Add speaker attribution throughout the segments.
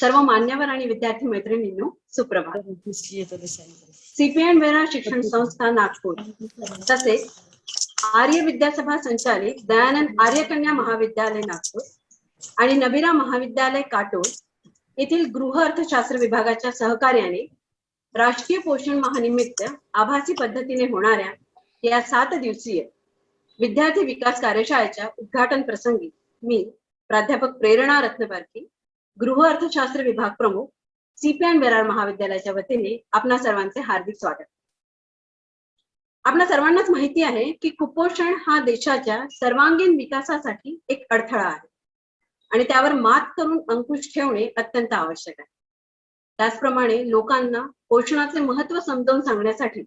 Speaker 1: सर्व मान्यवर आणि विद्यार्थी मैत्रिणींनो सुप्रभात। सीपीएन वेरा शिक्षण संस्था नागपूर तसेच आर्य विद्यासभा संचालित दयानंद आर्य कन्या महाविद्यालय नागपूर आणि नबीरा महाविद्यालय काटोल येथील गृह अर्थशास्त्र विभागाच्या सहकार्याने राष्ट्रीय पोषण माहानिमित्त आभासी पद्धतीने होणाऱ्या या 7 दिवसीय विद्यार्थी विकास कार्यशाळेच्या उद्घाटन प्रसंगी मी प्राध्यापक प्रेरणा रत्नपारखी, गृह अर्थशास्त्र विभाग प्रमुख, सीपीएन वेरार महाविद्यालयाच्या वतीने आपणा सर्वांचे हार्दिक स्वागत। आपणा सर्वांनाच माहिती आहे की कुपोषण हा देशाच्या सर्वांगीण विकासासाठी एक अडथळा आहे आणि त्यावर मात करून अंकुश ठेवणे अत्यंत आवश्यक आहे। त्याचप्रमाणे लोकांना पोषणाचे महत्त्व समजावून सांगण्यासाठी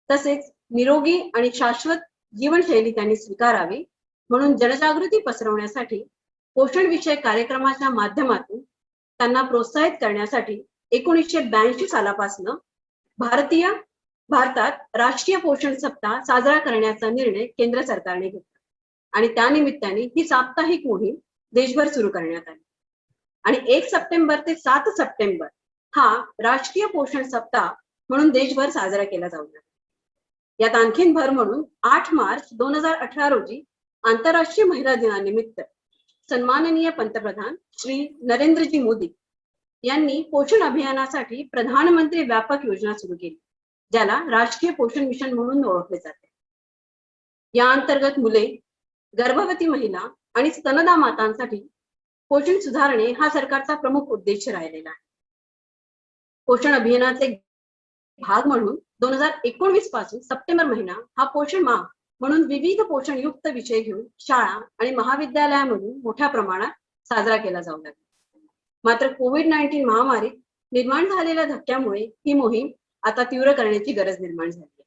Speaker 1: तसेच निरोगी आणि शाश्वत जीवनशैली त्यांनी स्वीकारावी म्हणून जनजागृती पसरवण्यासाठी पोषण विषयक कार्यक्रमाच्या माध्यमातून त्यांना प्रोत्साहित करण्यासाठी 1982 सालापासून भारतात राष्ट्रीय पोषण सप्ताह साजरा करण्याचा निर्णय केंद्र सरकारने घेतला आणि त्यानिमित्ताने ही साप्ताहिक मोहीम देशभर सुरू करण्यात आली आणि 1 सप्टेंबर ते 7 सप्टेंबर हा राष्ट्रीय पोषण सप्ताह म्हणून देशभर साजरा केला जाऊ लागला। यात आणखीन भर म्हणून 8 मार्च 2018 रोजी आंतरराष्ट्रीय महिला दिनानिमित्त सन्माननीय पंतप्रधान श्री नरेंद्रजी मोदी यांनी पोषण अभियानासाठी प्रधानमंत्री व्यापक योजना सुरू केली, ज्याला राष्ट्रीय पोषण मिशन म्हणून ओळखले जाते। या अंतर्गत मुले, गर्भवती महिला आणि स्तनदा मातांसाठी पोषण सुधारणे हा सरकारचा प्रमुख उद्देश राहिलेला आहे। पोषण अभियानाचे भाग म्हणून 2019 पासून सप्टेंबर महिना हा पोषण माह म्हणून विविध पोषण युक्त विषय घेऊन शाळा आणि महाविद्यालयामधून मोठ्या प्रमाणात साजरा केला जाऊ लागला। मात्र कोविड-19 महामारीत निर्माण झालेल्या धक्क्यामुळे ही मोहीम आता तीव्र करण्याची गरज निर्माण झाली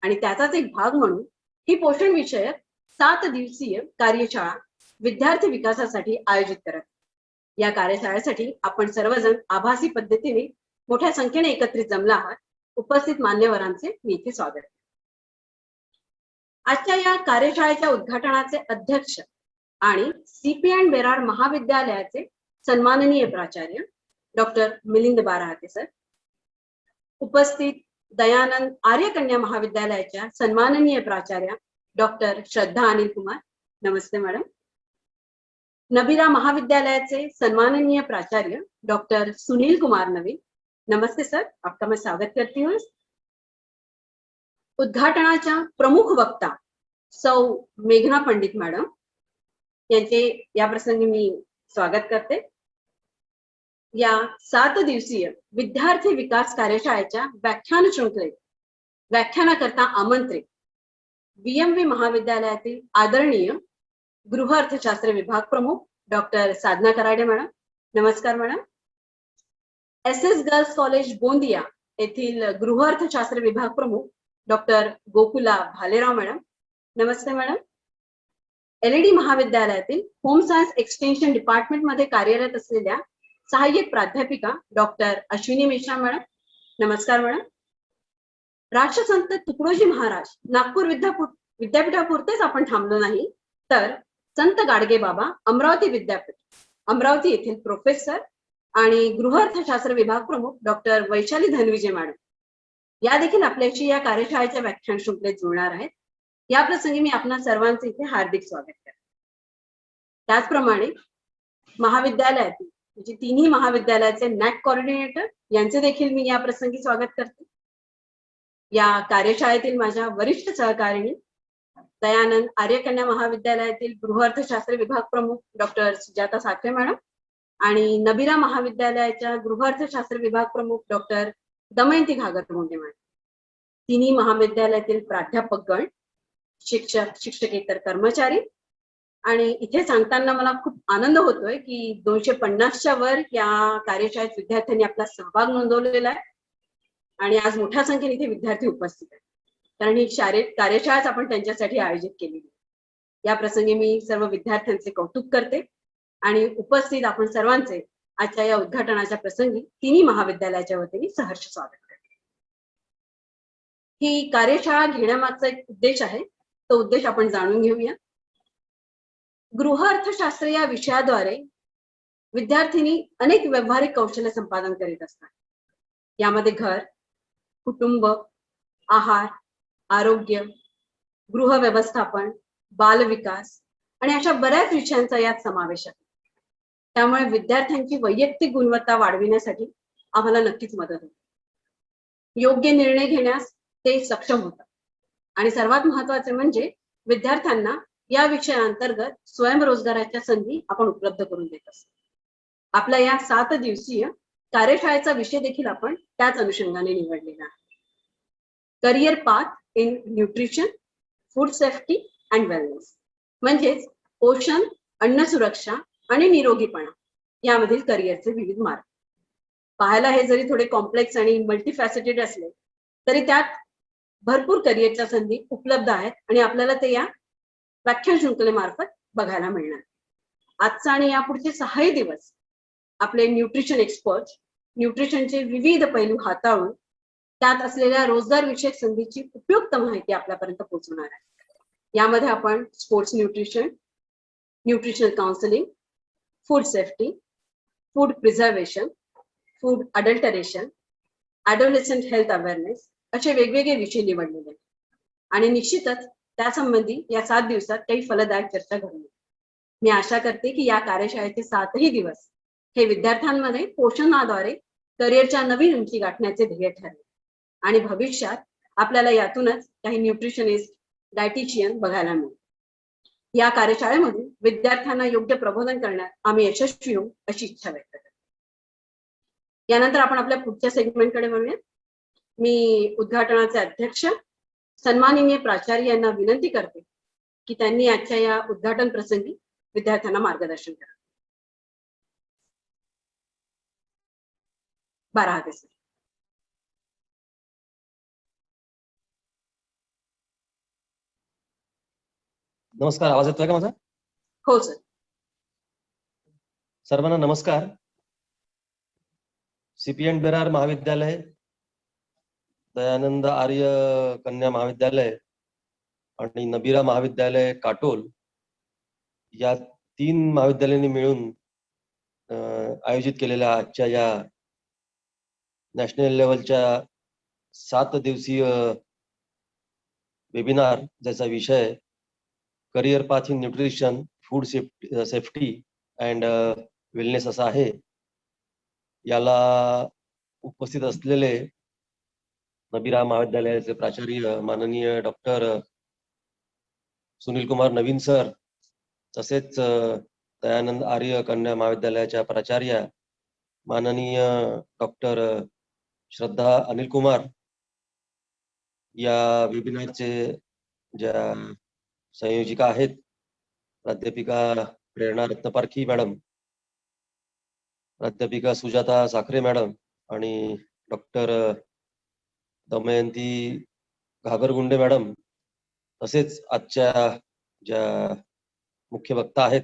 Speaker 1: आणि त्याचाच एक भाग म्हणून ही पोषण विषयक 7 दिवसीय कार्यशाळा विद्यार्थी विकासासाठी आयोजित करत। या कार्यशाळेसाठी आपण सर्वजण आभासी पद्धतीने मोठ्या संख्येने एकत्रित जमला आहात। उपस्थित मान्यवरांचे मी इथे स्वागत। आजच्या या कार्यशाळेच्या उद्घाटनाचे अध्यक्ष आणि सीपीएन वेरार महाविद्यालयाचे सन्माननीय प्राचार्य डॉक्टर मिलिंद बाराहाते सर, उपस्थित दयानंद आर्य कन्या महाविद्यालयाच्या सन्माननीय प्राचार्य डॉक्टर श्रद्धा अनिल कुमार, नमस्ते मॅडम। नबीरा महाविद्यालयाचे सन्माननीय प्राचार्य डॉक्टर सुनील कुमार नवीन, नमस्ते सर, आपका मैं स्वागत करती हूँ। उद्घाटनाच्या प्रमुख वक्ता सौ मेघना पंडित मॅडम यांचे या प्रसंगी मी स्वागत करते। या 7 दिवसीय विद्यार्थी विकास कार्यशाळेच्या व्याख्यान शृंखलेत व्याख्यानाकरता आमंत्रित बीएमव्ही महाविद्यालयातील आदरणीय गृह अर्थशास्त्र विभाग प्रमुख डॉक्टर साधना कराडे मॅडम, नमस्कार madam. SS girls college Gondia येथील गृह अर्थशास्त्र विभाग प्रमुख डॉक्टर गोकुला भालेराव मॅडम, नमस्ते मॅडम। एलईडी महाविद्यालयातील होम सायन्स एक्सटेन्शन डिपार्टमेंट मध्ये कार्यरत असलेल्या सहाय्यक प्राध्यापिका डॉक्टर अश्विनी मेश्राम मॅडम, नमस्कार मॅडम। राष्ट्रसंत तुकडोजी महाराज नागपूर विद्यापीठापुरतेच आपण थांबलो नाही, तर संत गाडगे बाबा अमरावती विद्यापीठ अमरावती येथील प्रोफेसर आणि गृह अर्थशास्त्र विभाग प्रमुख डॉक्टर वैशाली धनविजय मॅडम या देखील आपल्याशी या कार्यशाळेच्या व्याख्यान शृंखलेत जुळणार आहेत। या प्रसंगी मी आपणा सर्वांचे इथे हार्दिक स्वागत करते। त्याचप्रमाणे महाविद्यालयातील म्हणजे तिन्ही महाविद्यालयाचे नॅक कोऑर्डिनेटर यांचे देखील मी या प्रसंगी स्वागत करते। या कार्यशाळेतील माझ्या वरिष्ठ सहकारिणी दयानंद आर्य कन्या महाविद्यालयातील गृह अर्थशास्त्र विभाग प्रमुख डॉक्टर सुजाता साखरे मॅडम आणि नबीरा महाविद्यालयाच्या गृह अर्थशास्त्र विभाग प्रमुख डॉक्टर दमयंती घागरगोंडे मॅडम, तिन्ही महाविद्यालयातील प्राध्यापकगण, शिक्षक, शिक्षकेतर कर्मचारी आणि इथे सांगताना मला खूप आनंद होतोय की 250च्या वर या कार्यशाळेत विद्यार्थ्यांनी आपला सहभाग नोंदवलेला आहे आणि आज मोठ्या संख्येने इथे विद्यार्थी उपस्थित आहेत, कारण ही कार्यशाळाच आपण त्यांच्यासाठी आयोजित केलेली आहे। या प्रसंगी मी सर्व विद्यार्थ्यांचे कौतुक करते आणि उपस्थित आपण सर्वांचे आजच्या या उद्घाटनाच्या प्रसंगी तिन्ही महाविद्यालयाच्या वतीने सहर्ष स्वागत करते। ही कार्यशाळा घेण्यामागचा एक उद्देश आहे, तो उद्देश आपण जाणून घेऊया। गृह अर्थशास्त्र या विषयाद्वारे विद्यार्थिनी अनेक व्यावहारिक कौशल्य संपादन करीत असतात. यामध्ये घर, कुटुंब, आहार, आरोग्य, गृह व्यवस्थापन, बाल विकास आणि अशा बऱ्याच विषयांचा यात समावेश आहे. त्यामुळे विद्यार्थ्यांची वैयक्तिक गुणवत्ता वाढविण्यासाठी आम्हाला नक्कीच मदत होते. योग्य निर्णय घेण्यास ते सक्षम होतात आणि सर्वात महत्वाचे म्हणजे विद्यार्थ्यांना या विषयाअंतर्गत स्वयंरोजगाराच्या संधी आपण उपलब्ध करून देत असतो. आपल्या या 7 दिवसीय कार्यशाळेचा विषय देखील आपण त्याच अनुषंगाने निवडलेला आहे. Career path in nutrition, food safety and wellness, म्हणजेच पोषण, अन्न सुरक्षा आणि निरोगीपणा यामधील करिअरचे विविध मार्ग. पाहायला हे जरी थोडे कॉम्प्लेक्स आणि मल्टीफॅसेटेड असले तरी त्यात भरपूर करिअरच्या संधी उपलब्ध आहेत आणि आपल्याला ते या व्याख्यान शृंखलेमार्फत बघायला मिळणार. आजचा आणि यापुढचे 6 दिवस आपले न्यूट्रिशन एक्सपर्ट न्यूट्रिशनचे विविध पैलू हाताळून त्यात असलेल्या रोजगार विषयक संधीची उपयुक्त माहिती आपल्यापर्यंत पोहोचवणार आहे. यामध्ये आपण sports nutrition, nutritional counselling, food safety, food preservation, food adulteration, adolescent health awareness असे वेगवेगळे विषय निवडलेले आहेत आणि निश्चितच त्यासंबंधी या 7 दिवसात काही फलदायक चर्चा घडली. मी आशा करते की या कार्यशाळेचे 7ही दिवस हे विद्यार्थ्यांमध्ये पोषणाद्वारे करिअरच्या नवीन उंची गाठण्याचे ध्येय ठरले आणि भविष्यात आपल्याला यातूनच काही न्यूट्रिशनिस्ट, डायटिशियन बघायला मिळेल. या कार्यशाळेमधून विद्यार्थ्यांना योग्य प्रबोधन करण्यात आम्ही यशस्वी होऊ अशी इच्छा व्यक्त करते. यानंतर आपण आपल्या पुढच्या सेगमेंटकडे वळूया. मी उद्घाटनाचे अध्यक्ष सन्माननीय प्राचार्य यांना विनंती करते की त्यांनी आजच्या या उद्घाटन प्रसंगी विद्यार्थ्यांना मार्गदर्शन करावे. बाराहते सर.
Speaker 2: नमस्कार, आवाज येतोय का माझा?
Speaker 1: हो सर.
Speaker 2: सर्वांना नमस्कार. सीपीएन बेरार महाविद्यालय, दयानंद आर्य कन्या महाविद्यालय आणि नबीरा महाविद्यालय काटोल या 3 महाविद्यालयांनी मिळून आयोजित केलेल्या आजच्या या नॅशनल लेवलच्या 7 दिवसीय वेबिनार, ज्याचा विषय career path in nutrition, food safety and wellness असा आहे. याला उपस्थित असलेले नबीरा महाविद्यालयाचे प्राचार्य माननीय डॉक्टर सुनील कुमार नवीन सर, तसेच दयानंद आर्य कन्या महाविद्यालयाच्या प्राचार्य माननीय डॉक्टर श्रद्धा अनिल कुमार, या वेबिनारचे ज्या संयोजिका आहेत प्राध्यापिका प्रेरणा रत्नपारखी मॅडम, प्राध्यापिका सुजाता साखरे मॅडम आणि डॉक्टर दमयंती घागरगुंडे मॅडम, तसेच आजच्या ज्या मुख्य वक्ता आहेत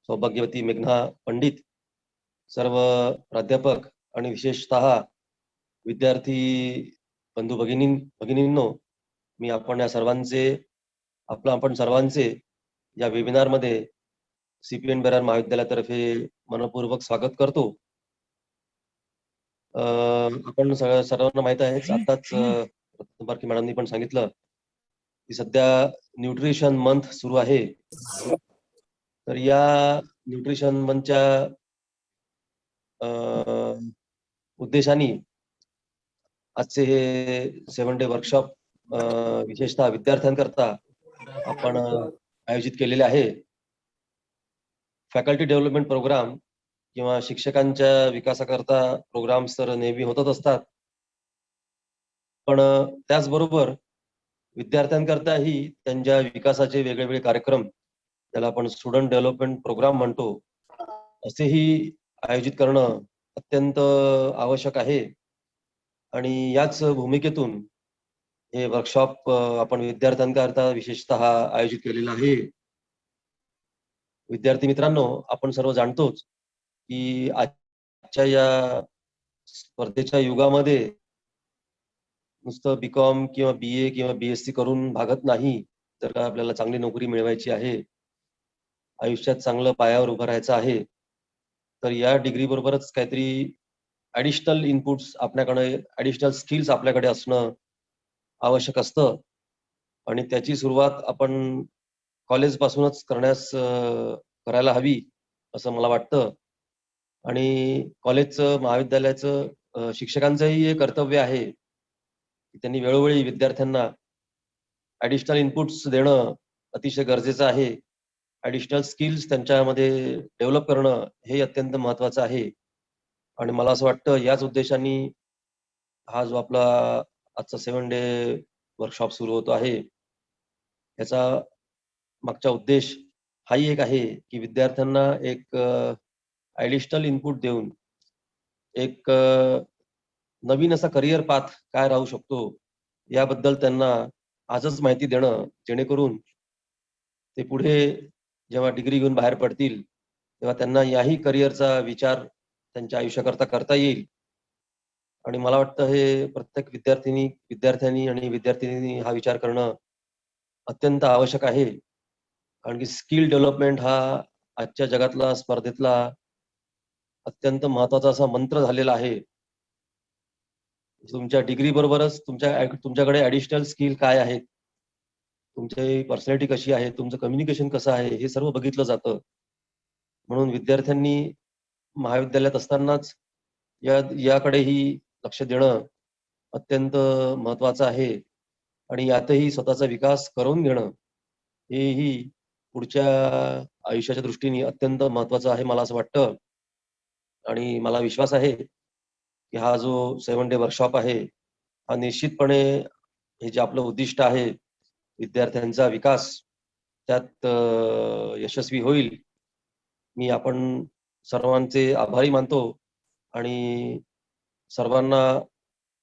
Speaker 2: सौभाग्यवती मेघना पंडित, सर्व प्राध्यापक आणि विशेषतः विद्यार्थी बंधू भगिनींनो, मी आपण सर्वांचे या वेबिनार मध्ये सीपीएन बेरार महाविद्यालयातर्फे मनपूर्वक स्वागत करतो. आपण सर्वांना माहित आहे, आताच रत्नपारखी मॅडमनी पण सांगितलं की सध्या न्यूट्रिशन मंथ सुरू आहे. तर या न्यूट्रिशन मंथच्या उद्देशाने आजचे हे 7 डे वर्कशॉप विशेषतः विद्यार्थ्यांकरता आपण आयोजित केलेले आहे. फॅकल्टी डेव्हलपमेंट प्रोग्राम किंवा शिक्षकांच्या विकासाकरता प्रोग्राम्स तर नेहमी होतच असतात, पण त्याचबरोबर विद्यार्थ्यांकरताही त्यांच्या विकासाचे वेगवेगळे कार्यक्रम, त्याला आपण स्टुडंट डेव्हलपमेंट प्रोग्राम म्हणतो, असेही आयोजित करणं अत्यंत आवश्यक आहे. आणि याच भूमिकेतून हे वर्कशॉप आपण विद्यार्थ्यांकरता विशेषतः आयोजित केलेलं आहे. विद्यार्थी मित्रांनो, आपण सर्व जाणतोच की आजच्या या स्पर्धेच्या युगामध्ये नुसतं बीकॉम किंवा बीए किंवा बीएससी करून भागत नाही, तर आपल्याला चांगली नोकरी मिळवायची आहे आयुष्यात चांगलं पायावर उभं राहायचं आहे, तर या डिग्री बरोबरच काहीतरी ऍडिशनल इनपुट्स आपल्याकडे, ऍडिशनल स्किल्स आपल्याकडे असणं आवश्यक असतं आणि त्याची सुरुवात आपण कॉलेजपासूनच करायला हवी असं मला वाटतं. आणि कॉलेजचं, महाविद्यालयाचं शिक्षकांचंही हे कर्तव्य आहे की त्यांनी वेळोवेळी विद्यार्थ्यांना ऍडिशनल इनपुट्स देणं अतिशय गरजेचं आहे. ऍडिशनल स्किल्स त्यांच्यामध्ये डेव्हलप करणं हे अत्यंत महत्त्वाचं आहे. आणि मला असं वाटतं याच उद्देशाने हा जो आपला आजचा 7 डे वर्कशॉप सुरू होतो आहे, याचा मागचा उद्देश हाही एक आहे की विद्यार्थ्यांना एक ऍडिशनल इनपुट देऊन एक नवीन असा करिअर पाथ काय राहू शकतो याबद्दल त्यांना आजच माहिती देणं, जेणेकरून ते पुढे जेव्हा डिग्री घेऊन बाहेर पडतील तेव्हा त्यांना याही करिअरचा विचार त्यांच्या आयुष्याकरता करता येईल. आणि मला वाटतं हे प्रत्येक विद्यार्थ्यांनी आणि विद्यार्थिनींनी हा विचार करणं अत्यंत आवश्यक आहे. कारण की स्किल डेव्हलपमेंट हा आजच्या जगातला, स्पर्धेतला अत्यंत महत्त्वाचा असा मंत्र झालेला आहे. तुमच्या डिग्री बरोबरच तुमच्याकडे ऍडिशनल स्किल काय आहेत, तुमची पर्सनॅलिटी कशी आहे, तुमचं कम्युनिकेशन कसं आहे, हे सर्व बघितलं जातं. म्हणून विद्यार्थ्यांनी महाविद्यालयात असतानाच याकडेही लक्ष देणं अत्यंत महत्त्वाचं आहे. आणि यातही स्वतःचा विकास करून घेणं हेही पुढच्या आयुष्याच्या दृष्टीने अत्यंत महत्त्वाचं आहे, मला असं वाटतं. आणि मला विश्वास आहे की हा जो 7 डे वर्कशॉप आहे, हा निश्चितपणे हे जे आपलं उद्दिष्ट आहे, विद्यार्थ्यांचा विकास, त्यात यशस्वी होईल. मी आपण सर्वांचे आभारी मानतो आणि सर्वांना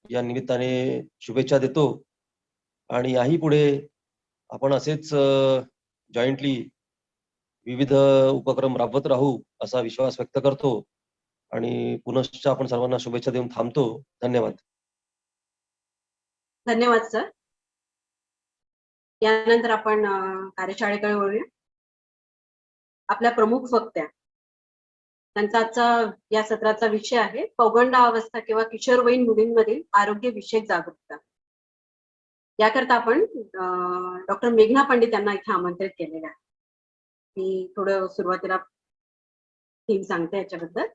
Speaker 2: या निमित्ताने शुभेच्छा देतो. आणि याही पुढे आपण असेच जॉईंटली विविध उपक्रम राबवत राहू असा विश्वास व्यक्त करतो आणि पुनश्च आपण सर्वांना शुभेच्छा देऊन थांबतो. धन्यवाद.
Speaker 1: धन्यवाद सर. यानंतर आपण कार्यशाळेकडे वळूया. आपल्या प्रमुख वक्त्या, त्यांचा आजचा या सत्राचा विषय आहे पौगंडावस्था किंवा किशोरवयीन मुलींमधील आरोग्य विषयक जागरूकता. याकरता आपण डॉक्टर मेघना पंडित यांना इथे आमंत्रित केलेलं आहे. मी थोडं सुरुवातीला थीम सांगते याच्याबद्दल.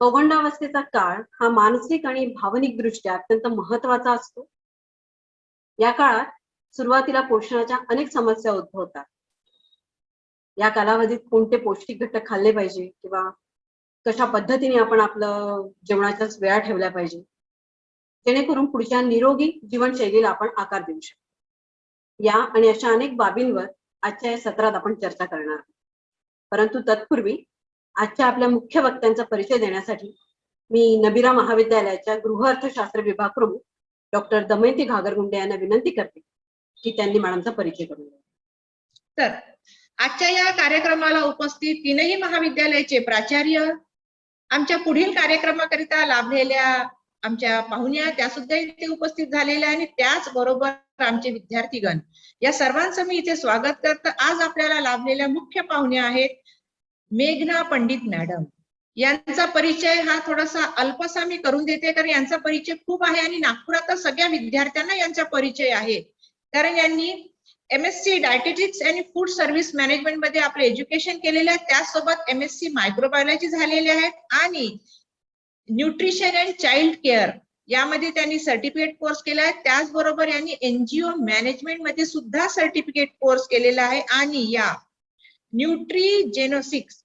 Speaker 1: पौगंडावस्थेचा काळ हा मानसिक आणि भावनिक दृष्ट्या अत्यंत महत्वाचा असतो. या काळात सुरुवातीला पोषणाच्या अनेक समस्या उद्भवतात. या कालावधीत कोणते पौष्टिक घटक खाल्ले पाहिजे किंवा कशा पद्धतीने आपण आपलं जेवणाच्या वेळा ठेवल्या पाहिजे, जेणेकरून पुढच्या निरोगी जीवनशैलीला आपण आकार देऊ शकतो. या आणि अशा अनेक बाबींवर आजच्या या सत्रात आपण चर्चा करणार आहोत. परंतु तत्पूर्वी आजच्या आपल्या मुख्य वक्त्यांचा परिचय देण्यासाठी मी नबीरा महाविद्यालयाच्या गृह अर्थशास्त्र विभाग प्रमुख डॉक्टर दमयंती घागरगुंडे यांना विनंती करते की त्यांनी मॅडमचा परिचय करून द्यावा.
Speaker 3: तर आजच्या या कार्यक्रमाला उपस्थित तीनही महाविद्यालयाचे प्राचार्य, आमच्या पुढील कार्यक्रमाकरिता लाभलेल्या आमच्या पाहुण्या त्या सुद्धा इथे उपस्थित झालेल्या आणि त्याचबरोबर आमचे विद्यार्थीगण, या सर्वांचं मी इथे स्वागत करते. आज आपल्याला लाभलेल्या मुख्य पाहुण्या आहेत मेघना पंडित मॅडम. यांचा परिचय हा थोडासा अल्पसा मी करून देते, कारण यांचा परिचय खूप आहे आणि नागपुरात सगळ्या विद्यार्थ्यांना यांचा परिचय आहे. कारण यांनी MSc डायटेटिक्स आणि फूड सर्व्हिस मॅनेजमेंट मध्ये आपले एज्युकेशन केलेले आहे. त्यासोबत MSc मायक्रोबायोलॉजी झालेले आहेत आणि न्यूट्रिशन अँड चाइल्ड केअर यामध्ये त्यांनी सर्टिफिकेट कोर्स केला आहे. त्याचबरोबर यांनी NGO मॅनेजमेंट मध्ये सुद्धा सर्टिफिकेट कोर्स केलेला आहे. आणि या न्यूट्रीजेनोसिक्स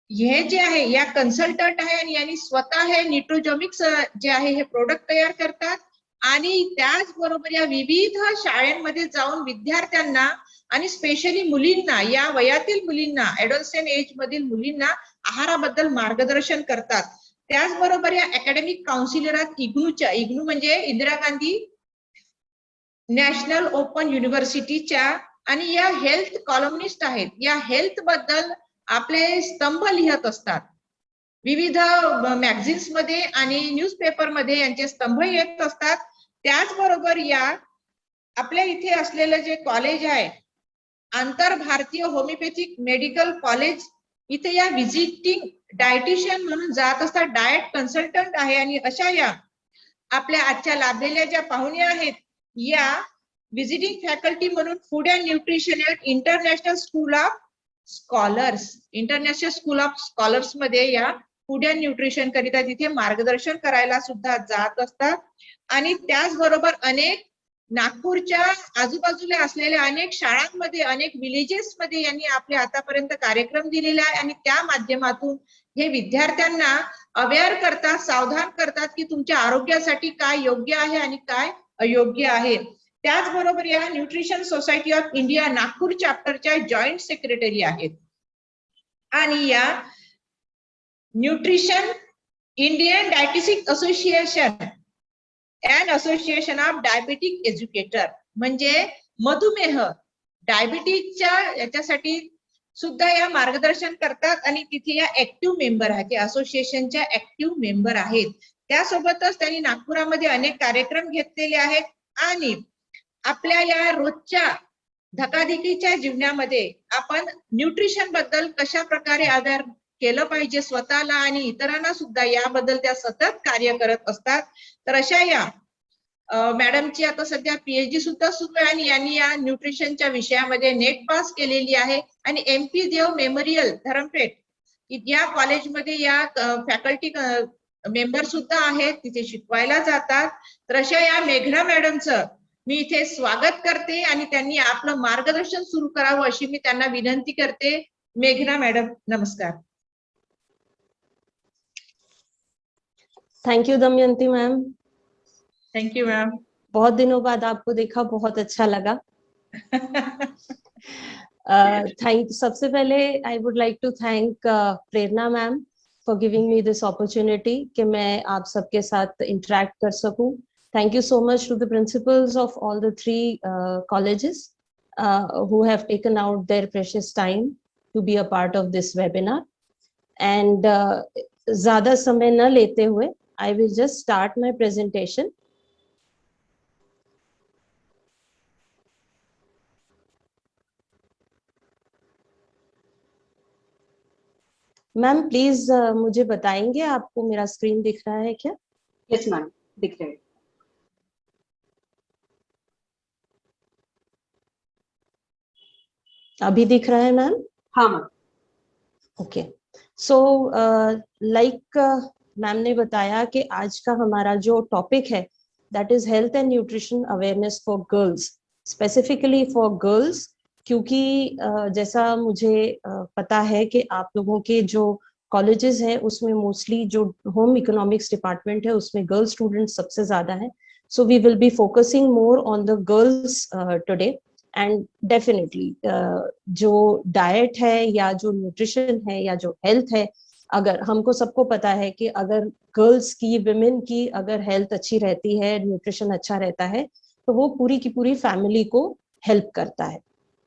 Speaker 3: हे जे आहे या कन्सल्टंट आहे आणि यांनी स्वतः हे न्यूट्रोजॉमिक्स जे आहे हे प्रोडक्ट तयार करतात. आणि त्याचबरोबर या विविध शाळांमध्ये जाऊन विद्यार्थ्यांना आणि स्पेशली मुलींना, या वयातील मुलींना, ऍडोलसेंट एज मधील मुलींना आहाराबद्दल मार्गदर्शन करतात. त्याचबरोबर या अकॅडमिक काउन्सिलर इग्नू म्हणजे इंदिरा गांधी नॅशनल ओपन युनिव्हर्सिटीच्या, आणि या हेल्थ कॉलमनिस्ट आहेत. या हेल्थ बद्दल आपले स्तंभ लिहत असतात. विविध मॅगझिन्स मध्ये आणि न्यूजपेपर मध्ये यांचे स्तंभ येत असतात. त्याचबरोबर या आपल्या इथे असलेलं जे कॉलेज आहे आंतर भारतीय होमिओपॅथिक मेडिकल कॉलेज इथे या व्हिजिटिंग डायटिशियन म्हणून जात असतात, डाएट कन्सल्टंट आहे. आणि अशा या आपल्या आजच्या लाभलेल्या ज्या पाहुण्या आहेत, या व्हिजिटिंग फॅकल्टी म्हणून food and nutrition at international school of scholars मध्ये या फूड अँड न्यूट्रिशन करिता तिथे मार्गदर्शन करायला सुद्धा जात असतात. आणि त्याचबरोबर अनेक नागपूरच्या आजूबाजूला असलेल्या अनेक शाळांमध्ये, अनेक विलेजेस मध्ये यांनी आपले आतापर्यंत कार्यक्रम दिलेले आहे. आणि त्या माध्यमातून हे विद्यार्थ्यांना अवेअर करतात, सावधान करतात की तुमच्या आरोग्यासाठी काय योग्य आहे आणि काय अयोग्य आहे. त्याचबरोबर या nutrition society of India Nagpur चॅप्टरच्या जॉईंट सेक्रेटरी आहेत. आणि या nutrition Indian dietetic association and association of diabetic educator म्हणजे मधुमेह डायबिटीजच्या याच्यासाठी सुद्धा या मार्गदर्शन करतात. आणि तिथे या ऍक्टिव्ह मेंबर आहेत, असोसिएशनच्या ऍक्टिव्ह मेंबर आहेत. त्यासोबतच त्यांनी नागपुरामध्ये अनेक कार्यक्रम घेतलेले आहेत. आणि आपल्या या रोजच्या धकाधकीच्या जीवनामध्ये आपण न्यूट्रिशन बद्दल कशा प्रकारे आधार केलं पाहिजे स्वतःला आणि इतरांना सुद्धा, याबद्दल त्या सतत कार्य करत असतात. तर अशा या मॅडमची आता सध्या PhD सुद्धा सुरू आहे आणि यांनी या न्यूट्रिशनच्या विषयामध्ये नेट पास केलेली आहे. आणि MP देव मेमोरियल धरमपेठ या कॉलेजमध्ये या फॅकल्टी मेंबर सुद्धा आहेत, तिथे शिकवायला जातात. तर अशा या मेघना मॅडमचं मी इथे स्वागत करते आणि त्यांनी आपलं मार्गदर्शन सुरू करावं अशी मी त्यांना विनंती करते. मेघना मॅडम, नमस्कार.
Speaker 4: Thank you Damayanti ma'am.
Speaker 3: Thank you ma'am.
Speaker 4: बहुत दिनों बाद आपको देखा, बहुत अच्छा लगा। सबसे पहले I would like to thank Prerna ma'am for giving me this opportunity कि मैं आप सबके साथ इंटरेक्ट कर सकूं। Thank you so much to the principals of all the three colleges who have taken out their precious time to be a part of this webinar. And ज़्यादा समय न लेते हुए, I will just start my presentation. Ma'am please मुझे बताएंगे आपको मेरा screen दिख रहा है क्या?
Speaker 1: यस मैम, दिख रहा है।
Speaker 4: अभी दिख रहा है मैम?
Speaker 1: हाँ ma'am.
Speaker 4: Okay, so like ma'am ने बताया कि आज का हमारा जो टॉपिक है that is health and nutrition awareness for girls, specifically for girls, क्योंकि जैसा मुझे पता है कि आप लोगों के जो कॉलेजेस हैं उसमें मोस्टली जो होम इकोनॉमिक्स डिपार्टमेंट है उसमें गर्ल स्टूडेंट्स सबसे ज्यादा हैं. So we will be focusing more on the girls today. And definitely जो डाइट है या जो न्यूट्रिशन है या जो हेल्थ है, अगर हमको सबको पता है कि अगर गर्ल्स की, विमेन की अगर हेल्थ अच्छी रहती है, न्यूट्रिशन अच्छा रहता है, तो वो पूरी की पूरी फैमिली को हेल्प करता है,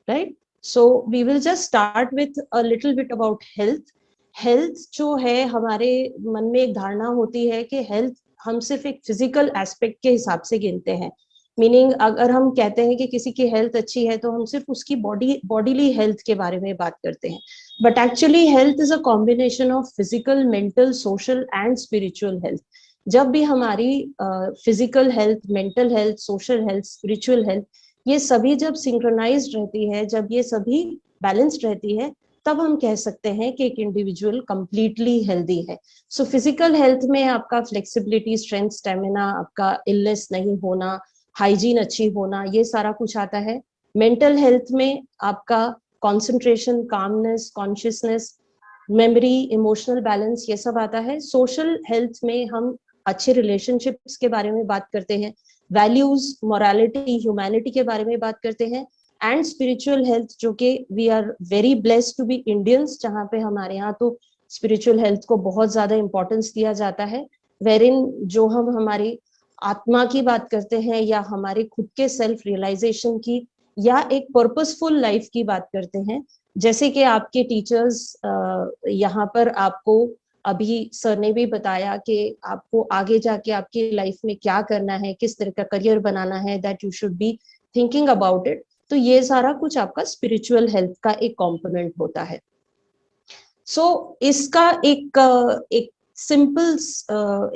Speaker 4: right? So we will just start with a little bit about health. Health जो है, हमारे मन में एक धारणा होती है कि हेल्थ हम सिर्फ एक फिजिकल एस्पेक्ट के हिसाब से गिनते हैं. मीनिंग अगर हम कहते हैं कि किसी की हेल्थ अच्छी है तो हम सिर्फ उसकी बॉडीली हेल्थ के बारे में बात करते हैं. But actually health is a combination of physical, mental, social and spiritual health. जब भी हमारी physical health, mental health, social health, spiritual health, ये सभी जब सिंक्रोनाइज्ड रहती है, जब ये सभी बैलेंस्ड रहती है, तब हम कह सकते हैं कि एक इंडिविजुअल कंप्लीटली हेल्दी है. सो फिजिकल हेल्थ में आपका फ्लेक्सिबिलिटी, स्ट्रेंथ, स्टेमिना, आपका इलनेस नहीं होना, हाइजीन अच्छी होना, ये सारा कुछ आता है. मेंटल हेल्थ में आपका concentration, calmness, consciousness, memory, emotional balance, ये सब आता है. सोशल हेल्थ में हम अच्छे रिलेशनशिप्स के बारे में बात करते हैं, वैल्यूज, मोरालिटी, ह्यूमैनिटी के बारे में बात करते हैं. एंड स्पिरिचुअल हेल्थ, जो कि we are very blessed to be Indians, जहाँ पे हमारे यहाँ तो स्पिरिचुअल हेल्थ को बहुत ज्यादा इंपॉर्टेंस दिया जाता है, वेरिन जो हम हमारी आत्मा की बात करते हैं या हमारे खुद के सेल्फ रियलाइजेशन की या एक पर्पसफुल लाइफ की बात करते हैं. जैसे कि आपके टीचर्स यहाँ पर आपको अभी सर ने भी बताया कि आपको आगे जाके आपकी लाइफ में क्या करना है, किस तरह का करियर बनाना है, that you should be thinking about it. तो ये सारा कुछ आपका स्पिरिचुअल हेल्थ का एक कंपोनेंट होता है। सो इसका एक सिंपल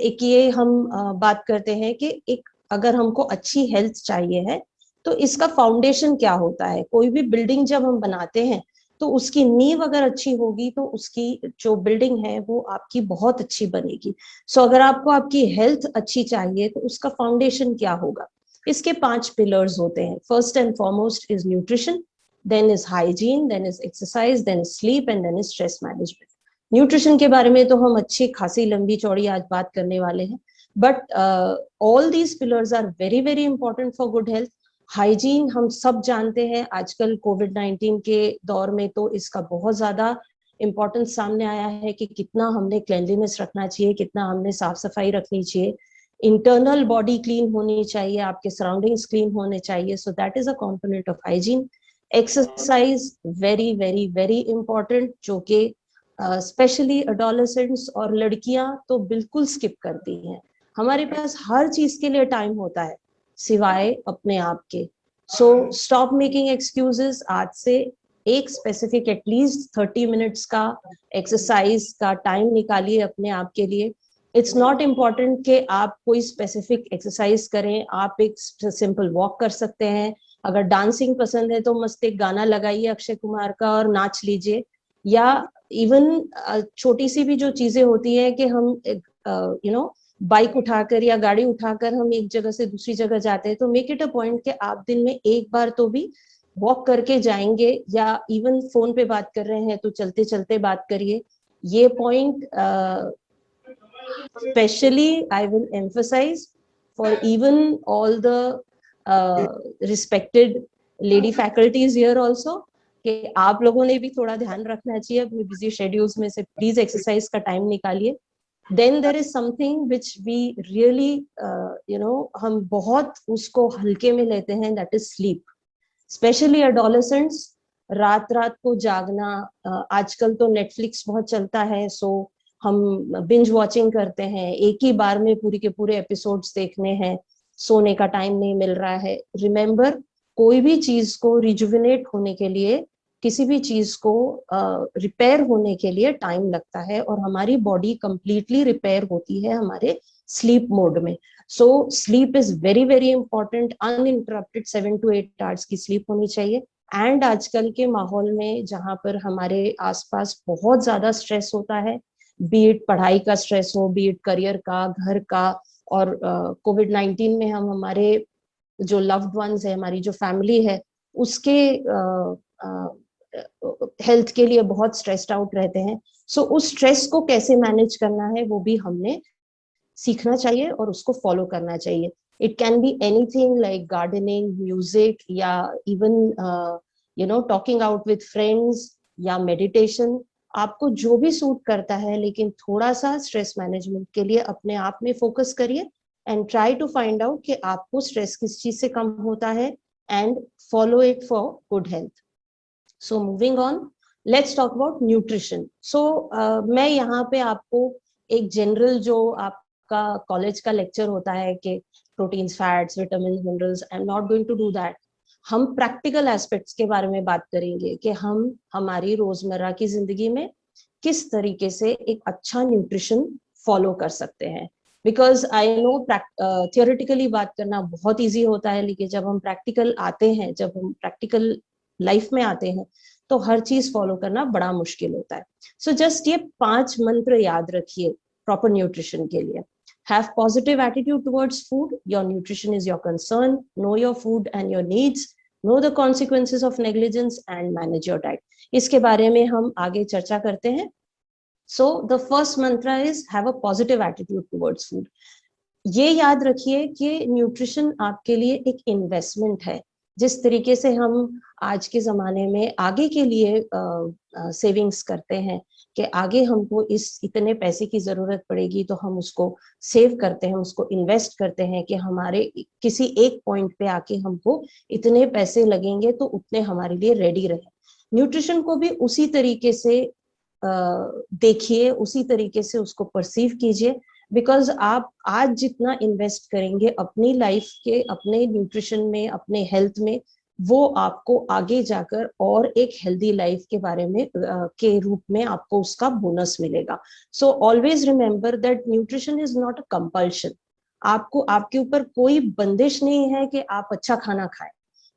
Speaker 4: एक ये हम बात करते हैं कि एक अगर हमको अच्छी हेल्थ चाहिए है तो इसका फाउंडेशन क्या होता है। कोई भी बिल्डिंग जब हम बनाते हैं तो उसकी नींव अगर अच्छी होगी तो उसकी जो बिल्डिंग है वो आपकी बहुत अच्छी बनेगी। सो अगर आपको आपकी हेल्थ अच्छी चाहिए तो उसका फाउंडेशन क्या होगा। इसके 5 पिलर्स होते हैं। First and foremost is nutrition, then is hygiene, then is exercise, then is sleep and then is stress management. Nutrition के बारे में तो हम अच्छी खासी लंबी चौड़ी आज बात करने वाले हैं, but all these pillars are very very important for good health. Hygiene हम सब जानते हैं, आजकल कोविड-19 के दौर में तो इसका बहुत ज्यादा इम्पोर्टेंस सामने आया है कि कितना हमने क्लेanलीनेस रखना चाहिए, कितना हमने साफ सफाई रखनी चाहिए। इंटरनल बॉडी क्लीन होनी चाहिए, आपके सराउंडिंग्स क्लीन होने चाहिए, so that is a component of hygiene. Exercise very very very important, जो कि स्पेशली एडोलेसेंट्स और लड़कियां तो बिल्कुल स्किप करती हैं। हमारे पास हर चीज के लिए टाइम होता है सिवाय अपने आप के। So stop making excuses. आज से एक स्पेसिफिक एटलीस्ट 30 मिनट्स का एक्सरसाइज का टाइम निकालिए अपने आप के लिए। इट्स नॉट इम्पॉर्टेंट कि आप कोई स्पेसिफिक एक्सरसाइज करें, आप एक सिंपल वॉक कर सकते हैं। अगर डांसिंग पसंद है तो मस्त एक गाना लगाइए अक्षय कुमार का और नाच लीजिए। या इवन छोटी सी भी जो चीजें होती है कि हम बाइक उठाकर या गाड़ी उठाकर हम एक जगह से दूसरी जगह जाते हैं, तो मेक इट अ पॉइंट कि आप दिन में एक बार तो भी वॉक करके जाएंगे, या इवन फोन पे बात कर रहे हैं तो चलते चलते बात करिए। ये point specially I will emphasise for even all the respected lady faculties here also, कि आप लोगों ने भी थोड़ा ध्यान रखना चाहिए अपने बिजी शेड्यूल्स में से। प्लीज एक्सरसाइज का टाइम निकालिए। Then there is something which we really, हम बहुत उसको हल्के में लेते हैं, that is sleep. Especially adolescents, रात रात को जागना। आजकल तो नेटफ्लिक्स बहुत चलता है, सो हम बिंज वॉचिंग करते हैं, एक ही बार में पूरी के पूरे एपिसोड्स देखने हैं, सोने का टाइम नहीं मिल रहा है। रिमेम्बर, कोई भी चीज को रिजुविनेट होने के लिए, किसी भी चीज को रिपेयर होने के लिए टाइम लगता है, और हमारी बॉडी कंप्लीटली रिपेयर होती है हमारे स्लीप मोड में। So sleep is very very important. Uninterrupted 7 to 8 hours की स्लीप होनी चाहिए। एंड आजकल के माहौल में जहां पर हमारे आसपास बहुत ज्यादा स्ट्रेस होता है, बीट पढ़ाई का स्ट्रेस हो, बीट करियर का, घर का, और कोविड-19 में हम हमारे जो लव्ड वंस है, हमारी जो फैमिली है, उसके हेल्थ के लिए बहुत स्ट्रेस्ड आउट रहते हैं। सो उस स्ट्रेस को कैसे मैनेज करना है वो भी हमने सीखना चाहिए और उसको फॉलो करना चाहिए। It can be anything like gardening, music, या even talking out with friends, या मेडिटेशन। आपको जो भी सूट करता है, लेकिन थोड़ा सा स्ट्रेस मैनेजमेंट के लिए अपने आप में फोकस करिए and try to find out कि आपको स्ट्रेस किस चीज से कम होता है, and follow it for good health. So moving on, let's talk about nutrition. So मैं यहाँ पे आपको एक जनरल जो आपका कॉलेज का लेक्चर होता है कि proteins, fats, vitamin, minerals, I am not going to do that. हम प्रैक्टिकल एस्पेक्ट्स के बारे में बात करेंगे कि हम हमारी रोजमर्रा की जिंदगी में किस तरीके से एक अच्छा न्यूट्रिशन फॉलो कर सकते हैं। बिकॉज आई नो थियोरेटिकली बात करना बहुत ईजी होता है, लेकिन जब हम प्रैक्टिकल आते हैं, जब हम प्रैक्टिकल लाइफ में आते हैं, तो हर चीज फॉलो करना बड़ा मुश्किल होता है। सो जस्ट ये 5 मंत्र याद रखिए प्रॉपर न्यूट्रिशन के लिए। Have positive attitude towards food, your nutrition is your concern, know your food and your needs, no the consequences of negligence, and manage your diet. इसके बारे में हम आगे चर्चा करते हैं। सो द फर्स्ट मंत्र is have a positive attitude towards food. ये याद रखिए कि न्यूट्रिशन आपके लिए एक इन्वेस्टमेंट है। जिस तरीके से हम आज के जमाने में आगे के लिए सेविंग्स करते हैं कि आगे हमको इस इतने पैसे की जरूरत पड़ेगी, तो हम उसको सेव करते हैं, उसको इन्वेस्ट करते हैं कि हमारे किसी एक पॉइंट पे आके हमको इतने पैसे लगेंगे तो उतने हमारे लिए रेडी रहे। न्यूट्रिशन को भी उसी तरीके से देखिए, उसी तरीके से उसको परसीव कीजिए। बिकॉज आप आज जितना इन्वेस्ट करेंगे अपनी लाइफ के, अपने न्यूट्रिशन में, अपने हेल्थ में, वो आपको आगे जाकर और एक हेल्दी लाइफ के बारे में के रूप में आपको उसका बोनस मिलेगा. So always remember that nutrition is not a compulsion. आपको आपके ऊपर कोई बंदिश नहीं है कि आप अच्छा खाना खाएं,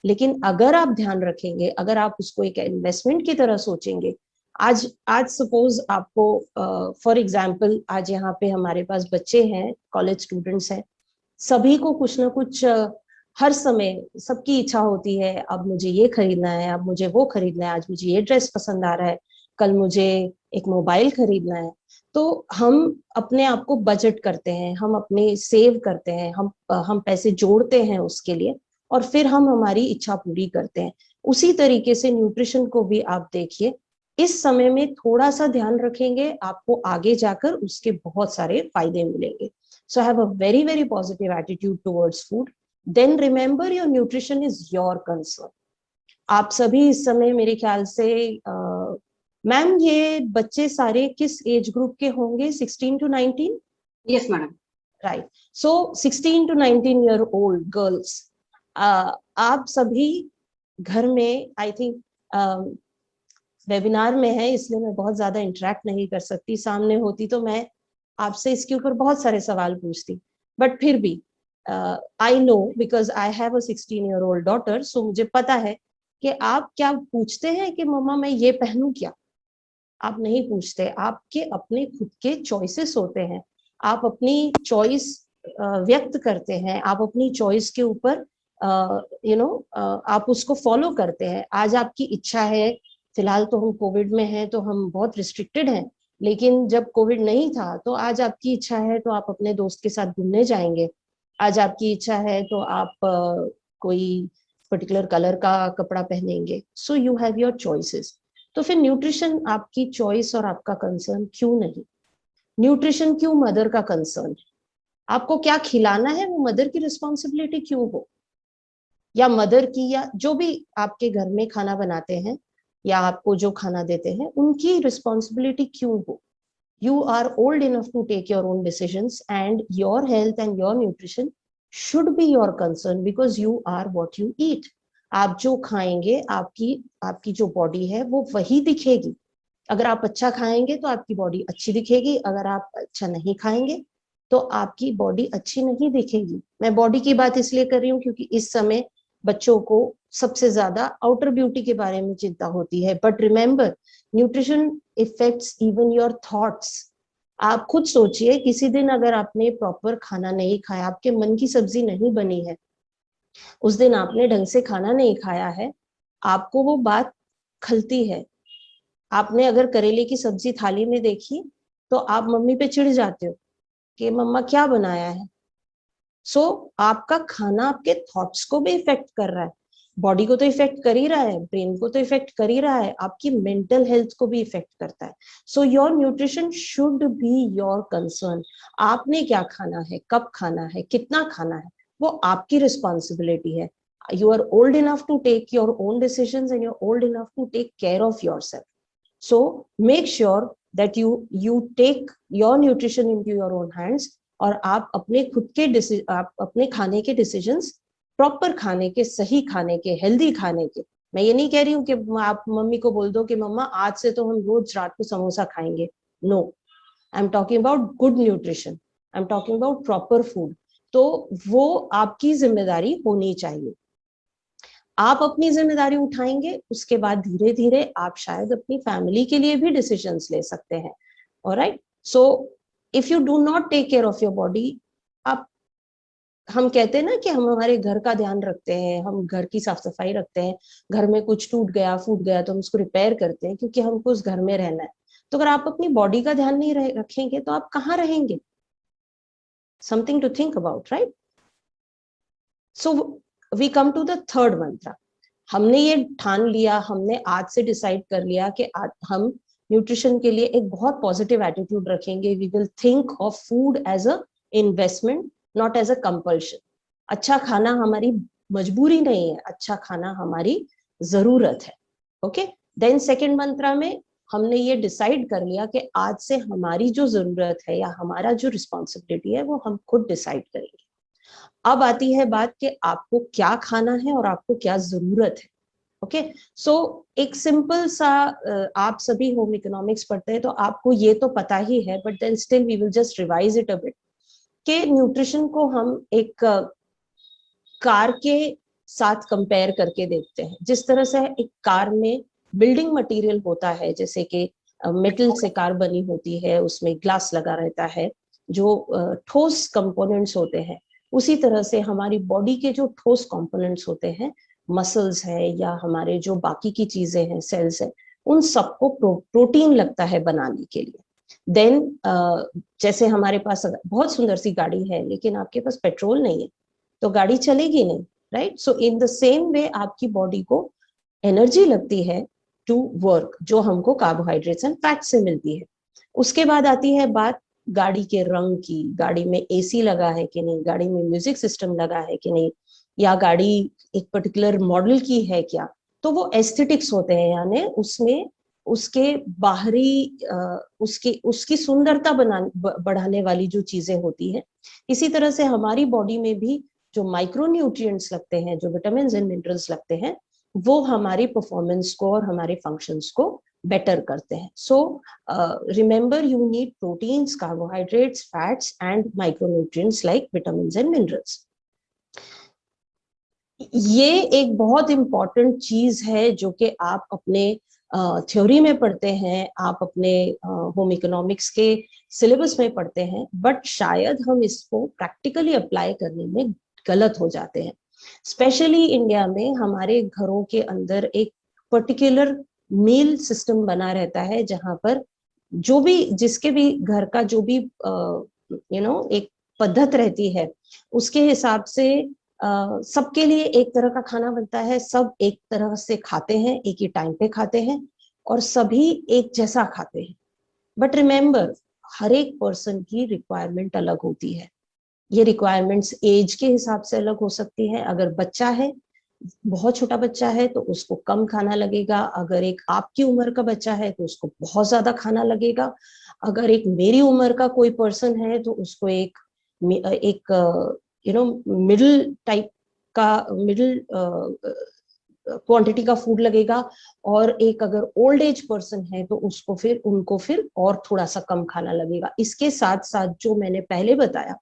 Speaker 4: लेकिन अगर आप ध्यान रखेंगे, अगर आप उसको एक इन्वेस्टमेंट की तरह सोचेंगे, आज आज सपोज आपको फॉर एग्जांपल आज यहाँ पे हमारे पास बच्चे हैं, कॉलेज स्टूडेंट्स हैं, सभी को कुछ ना कुछ हर समय सबकी इच्छा होती है, अब मुझे ये खरीदना है, अब मुझे वो खरीदना है, आज मुझे ये ड्रेस पसंद आ रहा है, कल मुझे एक मोबाइल खरीदना है. तो हम अपने आप को बजट करते हैं, हम अपने सेव करते हैं, हम पैसे जोड़ते हैं उसके लिए, और फिर हम हमारी इच्छा पूरी करते हैं. उसी तरीके से न्यूट्रिशन को भी आप देखिए, इस समय में थोड़ा सा ध्यान रखेंगे, आपको आगे जाकर उसके बहुत सारे फायदे मिलेंगे. So have a very, very positive attitude towards food. Then remember your nutrition is your concern. आप सभी इस समय मेरे ख्याल से मैम ये बच्चे सारे किस एज ग्रुप के होंगे? 16 to 19?
Speaker 1: Yes, madam.
Speaker 4: Right. So 16 to 19-year-old girls, आप सभी घर में, आई थिंक वेबिनार में है इसलिए मैं बहुत ज्यादा इंटरेक्ट नहीं कर सकती, सामने होती तो मैं आपसे इसके ऊपर बहुत सारे सवाल पूछती, बट फिर भी I know because I have a 16-year-old daughter, so मुझे पता है कि आप क्या पूछते हैं कि मम्मा मैं ये पहनूं क्या. आप नहीं पूछते, आपके अपने खुद के चॉइसेस होते हैं, आप अपनी चॉइस व्यक्त करते हैं, आप अपनी चॉइस के ऊपर आप उसको फॉलो करते हैं. आज आपकी इच्छा है, फिलहाल तो हम कोविड में हैं तो हम बहुत रिस्ट्रिक्टेड हैं, लेकिन जब कोविड नहीं था तो आज आपकी इच्छा है तो आप अपने दोस्त के साथ घूमने जाएंगे, आज आपकी इच्छा है तो आप कोई पर्टिकुलर कलर का कपड़ा पहनेंगे. So you have your choices. तो फिर न्यूट्रिशन आपकी चॉइस और आपका कंसर्न क्यों नहीं? न्यूट्रिशन क्यों मदर का कंसर्न है? आपको क्या खिलाना है वो मदर की रिस्पॉन्सिबिलिटी क्यों हो, या मदर की, या जो भी आपके घर में खाना बनाते हैं या आपको जो खाना देते हैं उनकी रिस्पॉन्सिबिलिटी क्यों हो? You are old enough to take your own decisions, and your health and your nutrition should be your concern because you are what you eat. आप जो खाएंगे, आपकी जो बॉडी है वो वही दिखेगी. अगर आप अच्छा खाएंगे तो आपकी बॉडी अच्छी दिखेगी, अगर आप अच्छा नहीं खाएंगे तो आपकी बॉडी अच्छी नहीं दिखेगी. मैं बॉडी की बात इसलिए कर रही हूँ क्योंकि इस समय बच्चों को सबसे ज्यादा आउटर ब्यूटी के बारे में चिंता होती है. But remember, nutrition effects even your thoughts. आप खुद सोचिए, किसी दिन अगर आपने प्रॉपर खाना नहीं खाया, आपके मन की सब्जी नहीं बनी है, उस दिन आपने ढंग से खाना नहीं खाया है, आपको वो बात खलती है. आपने अगर करेले की सब्जी थाली में देखी तो आप मम्मी पे चिढ़ जाते हो कि मम्मा क्या बनाया है. सो आपका खाना आपके थॉट्स को भी इफेक्ट कर रहा है, बॉडी को तो इफेक्ट कर ही रहा है, ब्रेन को तो इफेक्ट कर ही रहा है, आपकी मेंटल हेल्थ को भी इफेक्ट करता है. So your nutrition should be your concern. आपने क्या खाना है, कब खाना है, कितना खाना है, वो आपकी रिस्पॉन्सिबिलिटी है. You are old enough to take your own decisions and you're old enough to take care of yourself. So make sure that you take your nutrition into your own hands और आप अपने खुद के आप अपने खाने के डिसीजंस, प्रॉपर खाने के, सही खाने के, हेल्दी खाने के. मैं ये नहीं कह रही हूँ कि आप मम्मी को बोल दो कि मम्मा आज से तो हम रोज रात को समोसा खाएंगे. No, I am talking about good nutrition, I am talking about proper food. तो वो आपकी जिम्मेदारी होनी चाहिए. आप अपनी जिम्मेदारी उठाएंगे, उसके बाद धीरे धीरे आप शायद अपनी फैमिली के लिए भी डिसीजंस ले सकते हैं. Alright. So if you do not take care of your body, आप, हम कहते हैं ना कि हम हमारे घर का ध्यान रखते हैं, हम घर की साफ सफाई रखते हैं, घर में कुछ टूट गया फूट गया तो हम उसको रिपेयर करते हैं क्योंकि हमको उस घर में रहना है. तो अगर आप अपनी बॉडी का ध्यान नहीं रखेंगे तो आप कहाँ रहेंगे? Something to think about, right? So we come to the third mantra. हमने ये ठान लिया, हमने आज से डिसाइड कर लिया कि हम न्यूट्रिशन के लिए एक बहुत पॉजिटिव एटीट्यूड रखेंगे. We will think of food as a investment, not as a compulsion. अच्छा खाना हमारी मजबूरी नहीं है, अच्छा खाना हमारी जरूरत है. ओके. देन सेकेंड मंत्र में हमने ये डिसाइड कर लिया कि आज से हमारी जो जरूरत है या हमारा जो रिस्पॉन्सिबिलिटी है वो हम खुद डिसाइड करेंगे. अब आती है बात कि आपको क्या खाना है और आपको क्या जरूरत है। ओके, सो एक सिंपल सा आप सभी होम इकोनॉमिक्स पढ़ते हैं तो आपको ये तो पता ही है, but then still we will just revise it a bit कि न्यूट्रिशन को हम एक कार के साथ कंपेयर करके देखते हैं। जिस तरह से एक कार में बिल्डिंग मटेरियल होता है, जैसे कि मेटल से कार बनी होती है, उसमें ग्लास लगा रहता है, जो ठोस कंपोनेंट्स होते हैं, उसी तरह से हमारी बॉडी के जो ठोस कंपोनेंट्स होते हैं, मसल्स है या हमारे जो बाकी की चीजें हैं, सेल्स है, उन सबको प्रोटीन लगता है बनाने के लिए। देन जैसे हमारे पास बहुत सुंदर सी गाड़ी है लेकिन आपके पास पेट्रोल नहीं है तो गाड़ी चलेगी नहीं, right? So in the same way आपकी बॉडी को एनर्जी लगती है टू वर्क, जो हमको कार्बोहाइड्रेट्स एंड फैट से मिलती है। उसके बाद आती है बात गाड़ी के रंग की, गाड़ी में एसी लगा है कि नहीं, गाड़ी में म्यूजिक सिस्टम लगा है कि नहीं, या गाड़ी एक पर्टिकुलर मॉडल की है क्या। तो वो एस्थेटिक्स होते हैं, यानी उसमें उसके बाहरी उसकी सुंदरता बढ़ाने वाली जो चीजें होती है। इसी तरह से हमारी बॉडी में भी जो माइक्रो न्यूट्रिएंट्स लगते हैं, जो विटामिन एंड मिनरल्स लगते हैं, वो हमारी परफॉर्मेंस को और हमारे फंक्शंस को बेटर करते हैं। So remember, you need proteins, carbohydrates, fats and micro nutrients like vitamin and minerals. ये एक बहुत इंपॉर्टेंट चीज है जो कि आप अपने थ्योरी में पढ़ते हैं, आप अपने होम इकोनॉमिक्स के सिलेबस में पढ़ते हैं, बट शायद हम इसको प्रैक्टिकली अप्लाई करने में गलत हो जाते हैं। स्पेशली इंडिया में हमारे घरों के अंदर एक पर्टिकुलर मील सिस्टम बना रहता है, जहां पर जो भी जिसके भी घर का जो भी एक पद्धत रहती है, उसके हिसाब से सबके लिए एक तरह का खाना बनता है, सब एक तरह से खाते हैं, एक ही टाइम पे खाते हैं और सभी एक जैसा खाते हैं। बट रिमेंबर, हर एक पर्सन की रिक्वायरमेंट अलग होती है। ये रिक्वायरमेंट्स एज के हिसाब से अलग हो सकती है। अगर बच्चा है, बहुत छोटा बच्चा है, तो उसको कम खाना लगेगा। अगर एक आपकी उम्र का बच्चा है तो उसको बहुत ज्यादा खाना लगेगा। अगर एक मेरी उम्र का कोई पर्सन है तो उसको एक मिडिल टाइप का, मिडिल क्वांटिटी का फूड लगेगा। और एक अगर ओल्ड एज पर्सन है तो उनको फिर और थोड़ा सा कम खाना लगेगा। इसके साथ साथ जो मैंने पहले बताया,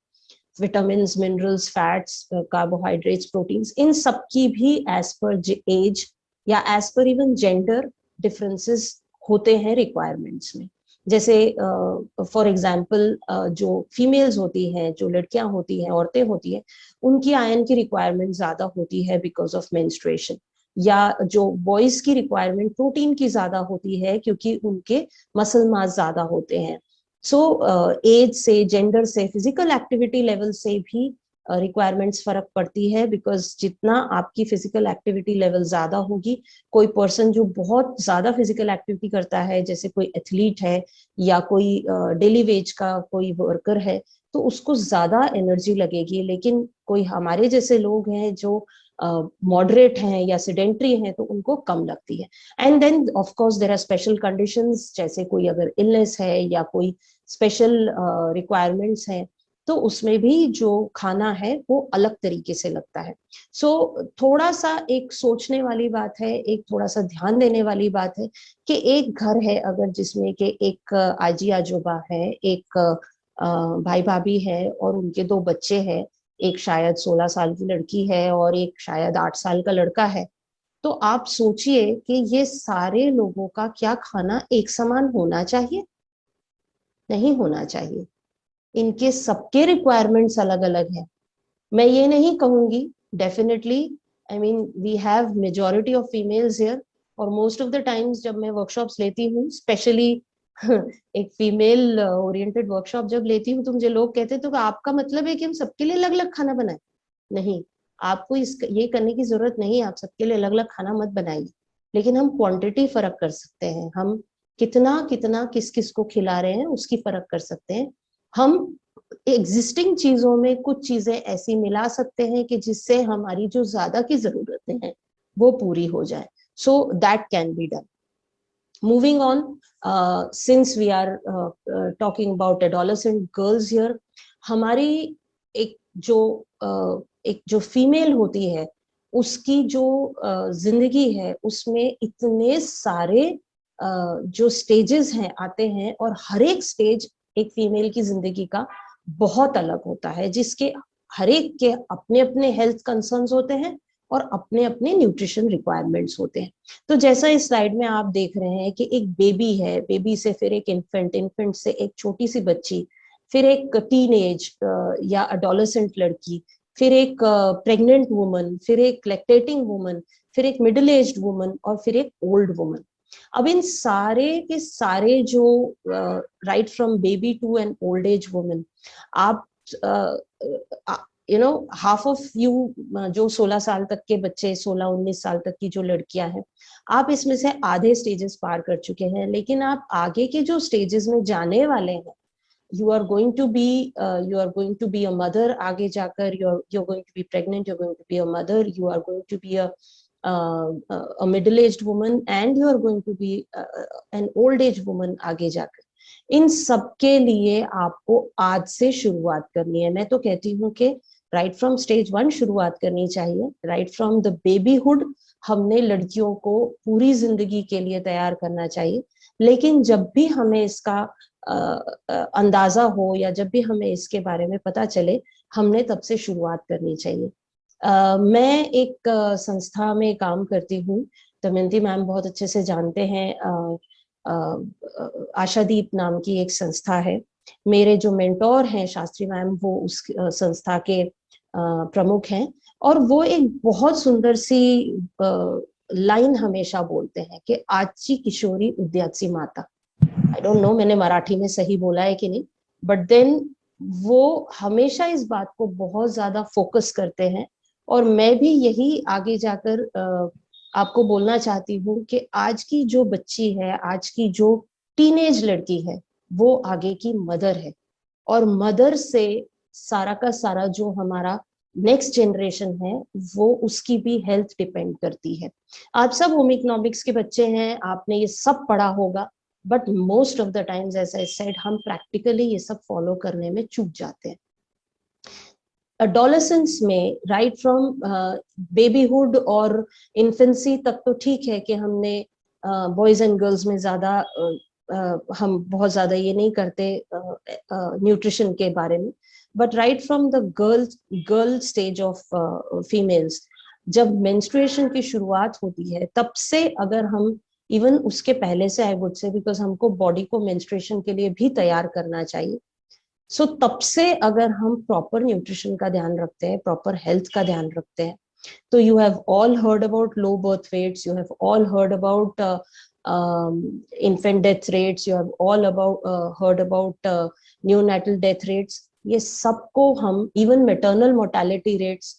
Speaker 4: vitamin, minerals, fats, carbohydrates, proteins, इन सब की भी एज पर एज या as per even gender differences होते हैं रिक्वायरमेंट्स में। जैसे फॉर एग्जांपल जो फीमेल्स होती हैं, जो लड़कियां होती हैं, औरतें होती हैं, उनकी आयरन की रिक्वायरमेंट ज्यादा होती है बिकॉज ऑफ मेंस्ट्रुएशन। या जो बॉयज की रिक्वायरमेंट प्रोटीन की ज्यादा होती है क्योंकि उनके मसल मास ज्यादा होते हैं। सो एज से, जेंडर से, फिजिकल एक्टिविटी लेवल से भी रिक्वायरमेंट्स फर्क पड़ती है। बिकॉज जितना आपकी फिजिकल एक्टिविटी लेवल ज्यादा होगी, कोई पर्सन जो बहुत ज्यादा फिजिकल एक्टिविटी करता है, जैसे कोई एथलीट है या कोई डेली वेज का कोई वर्कर है, तो उसको ज्यादा एनर्जी लगेगी। लेकिन कोई हमारे जैसे लोग हैं जो मॉडरेट हैं या सेडेंट्री हैं, तो उनको कम लगती है। And then of course there are special conditions, जैसे कोई अगर इलनेस है या कोई स्पेशल रिक्वायरमेंट्स हैं, तो उसमें भी जो खाना है वो अलग तरीके से लगता है। सो थोड़ा सा एक सोचने वाली बात है, एक थोड़ा सा ध्यान देने वाली बात है कि एक घर है अगर जिसमें के एक आजी आजोबा है, एक भाई भाभी है और उनके 2 बच्चे हैं, एक शायद 16 साल की लड़की है और एक शायद 8 साल का लड़का है, तो आप सोचिए कि ये सारे लोगों का क्या खाना एक समान होना चाहिए? नहीं होना चाहिए। इनके सबके रिक्वायरमेंट्स अलग अलग हैं। मैं ये नहीं कहूंगी, definitely I mean we have majority of females here, और मोस्ट ऑफ द टाइम्स जब मैं वर्कशॉप्स लेती हूँ, स्पेशली एक फीमेल ओरिएंटेड वर्कशॉप जब लेती हूँ, तो मुझे लोग कहते हैं तो आपका मतलब है कि हम सबके लिए अलग अलग खाना बनाएं? नहीं, आपको ये करने की जरूरत नहीं, आप सबके लिए अलग अलग खाना मत बनाइए। लेकिन हम क्वांटिटी फर्क कर सकते हैं, हम कितना कितना किस किस को खिला रहे हैं उसकी फर्क कर सकते हैं। हम एग्जिस्टिंग चीजों में कुछ चीजें ऐसी मिला सकते हैं कि जिससे हमारी जो ज्यादा की जरूरतें हैं वो पूरी हो जाए। So that can be done. Moving on, since we are talking about adolescent girls here, हमारी एक जो एक जो फीमेल होती है उसकी जो जिंदगी है उसमें इतने सारे जो स्टेजेस हैं आते हैं, और हर एक स्टेज एक फीमेल की जिंदगी का बहुत अलग होता है, जिसके हर एक के अपने अपने हेल्थ कंसर्न्स होते हैं और अपने अपने न्यूट्रिशन रिक्वायरमेंट्स होते हैं। तो जैसा इस स्लाइड में आप देख रहे हैं कि एक बेबी है, बेबी से फिर एक इन्फेंट, इन्फेंट से एक छोटी सी बच्ची, फिर एक टीनेज या अडोलेसेंट लड़की, फिर एक प्रेग्नेंट वुमन, फिर एक लैक्टेटिंग वुमन, फिर एक मिडिल एज्ड वुमन और फिर एक ओल्ड वुमन। अब इन सारे के सारे जो right from baby to an old age woman, आप हाफ ऑफ यू जो 16 साल तक के बच्चे, 16-19 साल तक की जो लड़कियां हैं, आप इसमें से आधे स्टेजेस पार कर चुके हैं। लेकिन आप आगे के जो स्टेजेस में जाने वाले हैं, you are going to be a mother आगे जाकर, you're going to be pregnant, you're going to be a mother, you are going to be a middle aged woman, and you are going to be an old age woman आगे जाकर। इन सब के लिए आपको आज से शुरुआत करनी है। मैं तो कहती हूँ कि राइट फ्रॉम स्टेज 1 शुरुआत करनी चाहिए। राइट फ्रॉम द बेबीहुड हमने लड़कियों को पूरी जिंदगी के लिए तैयार करना चाहिए। लेकिन जब भी हमें इसका अंदाजा हो या जब भी हमें इसके बारे में पता चले, हमने तब से शुरुआत करनी चाहिए। मैं एक संस्था में काम करती हूँ, दमयंती मैम बहुत अच्छे से जानते हैं, आशादीप नाम की एक संस्था है। मेरे जो मेंटोर हैं शास्त्री मैम, वो उस संस्था के प्रमुख हैं, और वो एक बहुत सुंदर सी लाइन हमेशा बोलते हैं कि आजची किशोरी उद्याची माता। आई डोंट नो मैंने मराठी में सही बोला है कि नहीं, बट देन वो हमेशा इस बात को बहुत ज्यादा फोकस करते हैं। और मैं भी यही आगे जाकर आपको बोलना चाहती हूँ कि आज की जो बच्ची है, आज की जो टीनेज लड़की है, वो आगे की मदर है, और मदर से सारा का सारा जो हमारा नेक्स्ट जनरेशन है, वो उसकी भी हेल्थ डिपेंड करती है। आप सब होम इकोनॉमिक्स के बच्चे हैं, आपने ये सब पढ़ा होगा, but most of the times as I said, हम प्रैक्टिकली ये सब फॉलो करने में चूक जाते हैं। एडोलेसेंस में राइट फ्रॉम बेबीहुड और इन्फेंसी तक तो ठीक है कि हमने बॉयज एंड गर्ल्स में ज्यादा हम बहुत ज्यादा ये नहीं करते न्यूट्रिशन के बारे में, but right from the girl stage of females, जब मेंस्ट्रुएशन की शुरुआत होती है, तब से अगर हम इवन उसके पहले से, आई वुड से, बिकॉज हमको बॉडी को मेंस्ट्रुएशन के लिए भी तैयार करना चाहिए। सो तब से अगर हम प्रॉपर न्यूट्रिशन का ध्यान रखते हैं, प्रॉपर हेल्थ का ध्यान रखते हैं, तो you have all heard about low birth weights, you have all heard about infant death rates, you have all heard about neonatal death rates। ये सबको हम, इवन maternal mortality rates,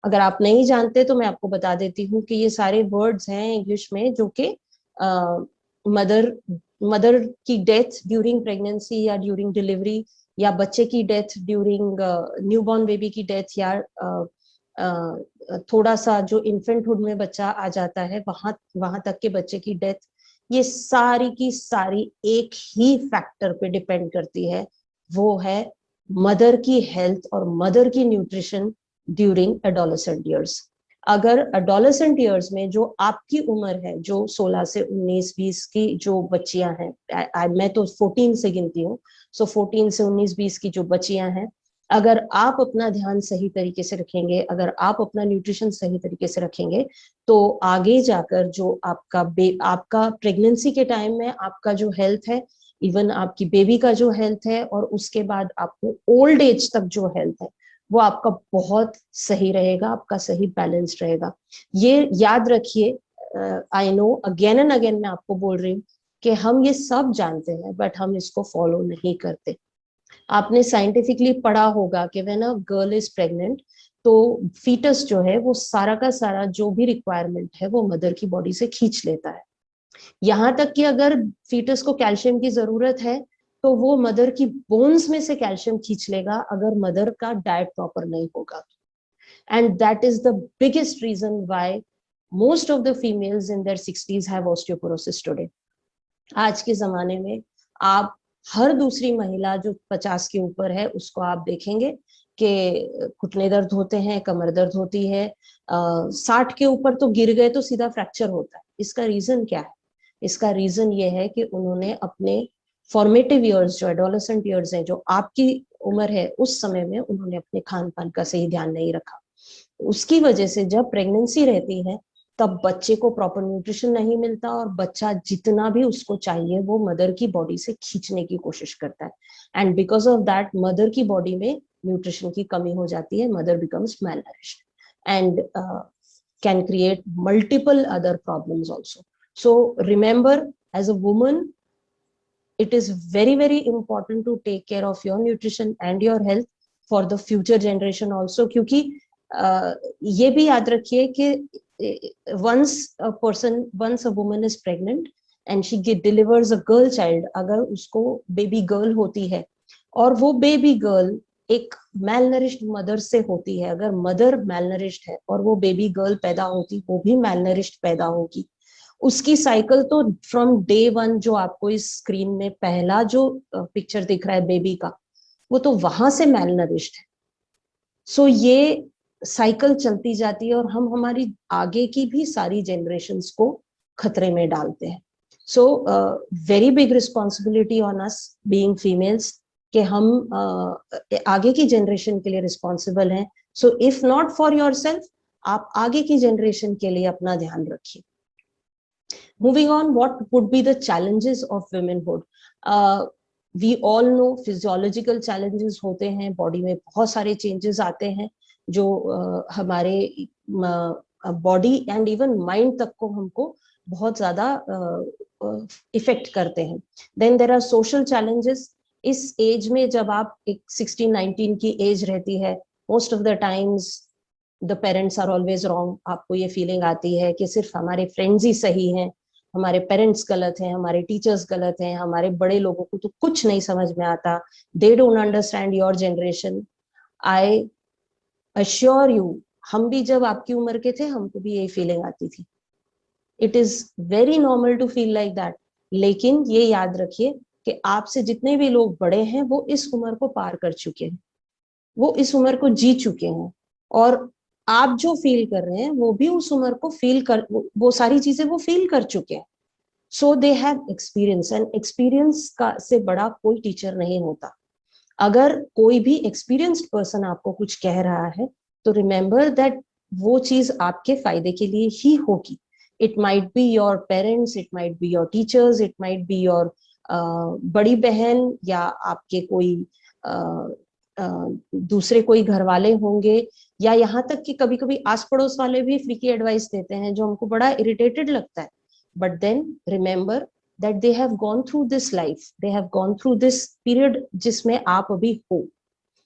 Speaker 4: अगर आप नहीं जानते तो मैं आपको बता देती हूँ कि ये सारे वर्ड्स हैं इंग्लिश में, जो कि मदर की डेथ ड्यूरिंग प्रेगनेंसी या ड्यूरिंग डिलीवरी, या बच्चे की डेथ ड्यूरिंग न्यूबॉर्न बेबी की डेथ, या थोड़ा सा जो इन्फेंटहुड में बच्चा आ जाता है, वहां तक के बच्चे की डेथ, ये सारी की सारी एक ही फैक्टर पे डिपेंड करती है, वो है मदर की हेल्थ और मदर की न्यूट्रिशन ड्यूरिंग एडोलेसेंट ईयर्स। अगर एडोलेसेंट ईयर्स में जो आपकी उम्र है, जो 16 से 19-20 की जो बच्चियां हैं, मैं तो 14 से गिनती हूँ, सो 14 से 19-20 की जो बच्चियां हैं, अगर आप अपना ध्यान सही तरीके से रखेंगे, अगर आप अपना न्यूट्रिशन सही तरीके से रखेंगे, तो आगे जाकर जो आपका प्रेगनेंसी के टाइम में आपका जो हेल्थ है, इवन आपकी बेबी का जो हेल्थ है, और उसके बाद आपको ओल्ड एज तक जो हेल्थ है, वो आपका बहुत सही रहेगा, आपका सही बैलेंस रहेगा। ये याद रखिए। I know again and again मैं आपको बोल रही हूँ कि हम ये सब जानते हैं, बट हम इसको फॉलो नहीं करते। आपने साइंटिफिकली पढ़ा होगा कि when a girl is pregnant, तो फीटस जो है वो सारा का सारा जो भी रिक्वायरमेंट है वो मदर की बॉडी से खींच लेता है। यहाँ तक कि अगर फीटस को कैल्शियम की जरूरत है, तो वो मदर की बोन्स में से कैल्शियम खींच लेगा, अगर मदर का डाइट प्रॉपर नहीं होगा। And that is the biggest reason why most of the females in their 60s have osteoporosis today. आज के जमाने में आप हर दूसरी महिला जो 50 के ऊपर है, उसको आप देखेंगे कि घुटने दर्द होते हैं, कमर दर्द होती है, 60 के ऊपर तो गिर गए तो सीधा फ्रैक्चर होता है। इसका रीजन क्या है? इसका रीजन ये है कि उन्होंने अपने फॉर्मेटिव ईयर्स, जो एडोलेसेंट ईयर्स हैं, जो आपकी उम्र है, उस समय में उन्होंने अपने खान पान का सही ध्यान नहीं रखा। उसकी वजह से जब प्रेगनेंसी रहती है तब बच्चे को प्रॉपर न्यूट्रिशन नहीं मिलता, और बच्चा जितना भी उसको चाहिए वो मदर की बॉडी से खींचने की कोशिश करता है, and because of that mother की बॉडी में न्यूट्रिशन की कमी हो जाती है, mother becomes malnourished and can create multiple other problems also. So remember, as a woman, it is very, very important to take care of your nutrition and your health for the future generation also. क्योंकि ये भी याद रखिए कि once a woman is pregnant and she delivers a girl child, अगर उसको baby girl होती है और वो बेबी गर्ल एक malnourished मदर से होती है, अगर मदर malnourished है और वो बेबी गर्ल पैदा होती, वो भी malnourished पैदा होगी, उसकी साइकिल तो फ्रॉम डे वन, जो आपको इस स्क्रीन में पहला जो पिक्चर दिख रहा है बेबी का, वो तो वहां से malnourished है। सो ये साइकिल चलती जाती है और हम हमारी आगे की भी सारी जनरेशन्स को खतरे में डालते हैं। So very big responsibility on us being females कि हम आगे की जनरेशन के लिए रिस्पॉन्सिबल हैं। So if not for yourself, आप आगे की जनरेशन के लिए अपना ध्यान रखिए। Moving on, what would be the challenges of womanhood? We all know physiological challenges होते हैं, बॉडी में बहुत सारे चेंजेस आते हैं जो हमारे बॉडी एंड इवन माइंड तक को हमको बहुत ज्यादा इफेक्ट करते हैं। Then there are social challenges. इस एज में जब आप एक 16-19 की एज रहती है, most of the times the parents are always wrong. आपको ये फीलिंग आती है कि सिर्फ हमारे फ्रेंड्स ही सही हैं, हमारे पेरेंट्स गलत हैं, हमारे टीचर्स गलत हैं, हमारे बड़े लोगों को तो कुछ नहीं समझ में आता, they don't understand your generation. I assure you, हम भी जब आपकी उम्र के थे हमको भी यही फीलिंग आती थी। It is very normal to feel like that, लेकिन ये याद रखिए कि आपसे जितने भी लोग बड़े हैं वो इस उम्र को पार कर चुके हैं, वो इस उम्र को जी चुके हैं, और आप जो फील कर रहे हैं वो भी उस उम्र को फील कर, वो सारी चीजें वो फील कर चुके हैं। So they have experience, and experience का से बड़ा कोई टीचर नहीं होता। अगर कोई भी एक्सपीरियंस्ड पर्सन आपको कुछ कह रहा है तो रिमेंबर दैट वो चीज आपके फायदे के लिए ही होगी। It might be your parents, it might be your teachers, it might be your बड़ी बहन, या आपके कोई दूसरे कोई घर वाले होंगे, या यहाँ तक कि कभी कभी आस पड़ोस वाले भी फ्री की एडवाइस देते हैं जो हमको बड़ा इरिटेटेड लगता है। But then remember that they have gone through this life, they have gone through this period जिसमें आप अभी हो।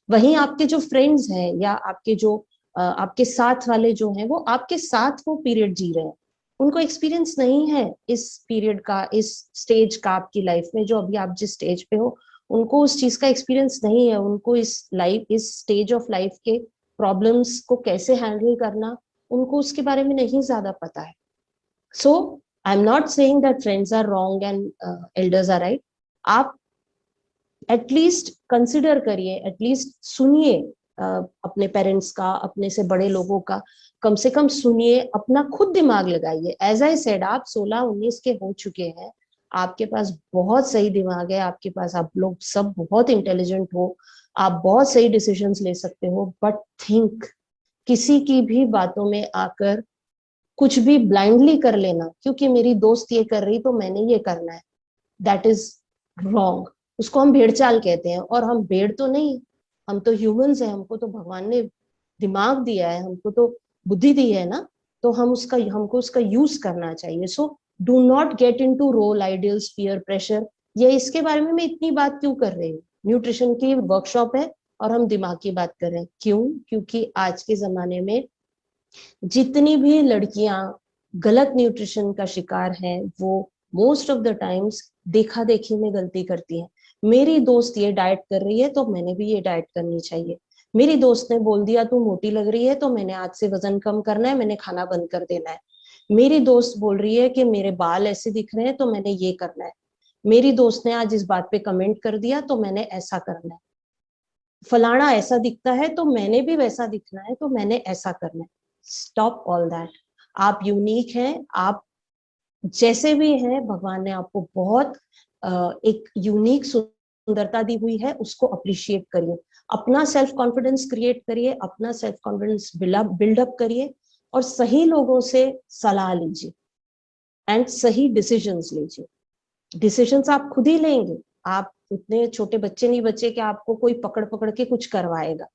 Speaker 4: वहीं आपके जो फ्रेंड्स हैं या आपके जो आपके साथ वाले जो हैं, वो आपके साथ वो पीरियड जी रहे हैं, उनको एक्सपीरियंस नहीं है इस पीरियड का, इस स्टेज का आपकी लाइफ में, जो अभी आप जिस स्टेज पे हो उनको उस चीज का एक्सपीरियंस नहीं है। उनको इस स्टेज ऑफ लाइफ के प्रॉब्लम्स को कैसे हैंडल करना, उनको उसके बारे में नहीं ज्यादा पता है। So I am not saying that friends are wrong and elders are right. आप एटलीस्ट कंसिडर करिए, एटलीस्ट सुनिए अपने पेरेंट्स का, अपने से बड़े लोगों का, कम से कम सुनिए, अपना खुद दिमाग लगाइए। एज आई सेड, आप 16-19 के हो चुके हैं, आपके पास बहुत सही दिमाग है, आपके पास, आप लोग सब बहुत इंटेलिजेंट हो, आप बहुत सही डिसीजंस ले सकते हो, बट थिंक, किसी की भी बातों में आकर कुछ भी ब्लाइंडली कर लेना, क्योंकि मेरी दोस्त ये कर रही तो मैंने ये करना है, दैट इज रॉन्ग। उसको हम भेड़ चाल कहते हैं, और हम भेड़ तो नहीं, हम तो ह्यूमंस हैं, हमको तो भगवान ने दिमाग दिया है, हमको तो बुद्धि दी है ना, तो हमको उसका यूज करना चाहिए। So do not get into role ideals, peer pressure. ये इसके बारे में मैं इतनी बात क्यों कर रही हूँ? न्यूट्रिशन की वर्कशॉप है और हम दिमाग की बात कर रहे हैं, क्यों? क्योंकि आज के जमाने में जितनी भी लड़कियां गलत न्यूट्रिशन का शिकार हैं, वो मोस्ट ऑफ द टाइम्स देखा देखी में गलती करती हैं। मेरी दोस्त ये डाइट कर रही है तो मैंने भी ये डाइट करनी चाहिए। मेरी दोस्त ने बोल दिया तू मोटी लग रही है तो मैंने आज से वजन कम करना है, मैंने खाना बंद कर देना है। मेरी दोस्त बोल रही है कि मेरे बाल ऐसे दिख रहे हैं तो मैंने ये करना है। मेरी दोस्त ने आज इस बात पे कमेंट कर दिया तो मैंने ऐसा करना है। फलाना ऐसा दिखता है तो मैंने भी वैसा दिखना है, तो मैंने ऐसा करना है। Stop all that. आप यूनिक हैं, आप जैसे भी हैं, भगवान ने आपको बहुत एक यूनिक सुंदरता दी हुई है, उसको अप्रिशिएट करिए। अपना सेल्फ कॉन्फिडेंस क्रिएट करिए, अपना सेल्फ कॉन्फिडेंस बिल्डअप करिए, और सही लोगों से सलाह लीजिए एंड सही डिसीजंस लीजिए। डिसीजंस आप खुद ही लेंगे। आप उतने छोटे बच्चे नहीं बचे कि आपको कोई पकड़ पकड़ के कुछ करवाएगा,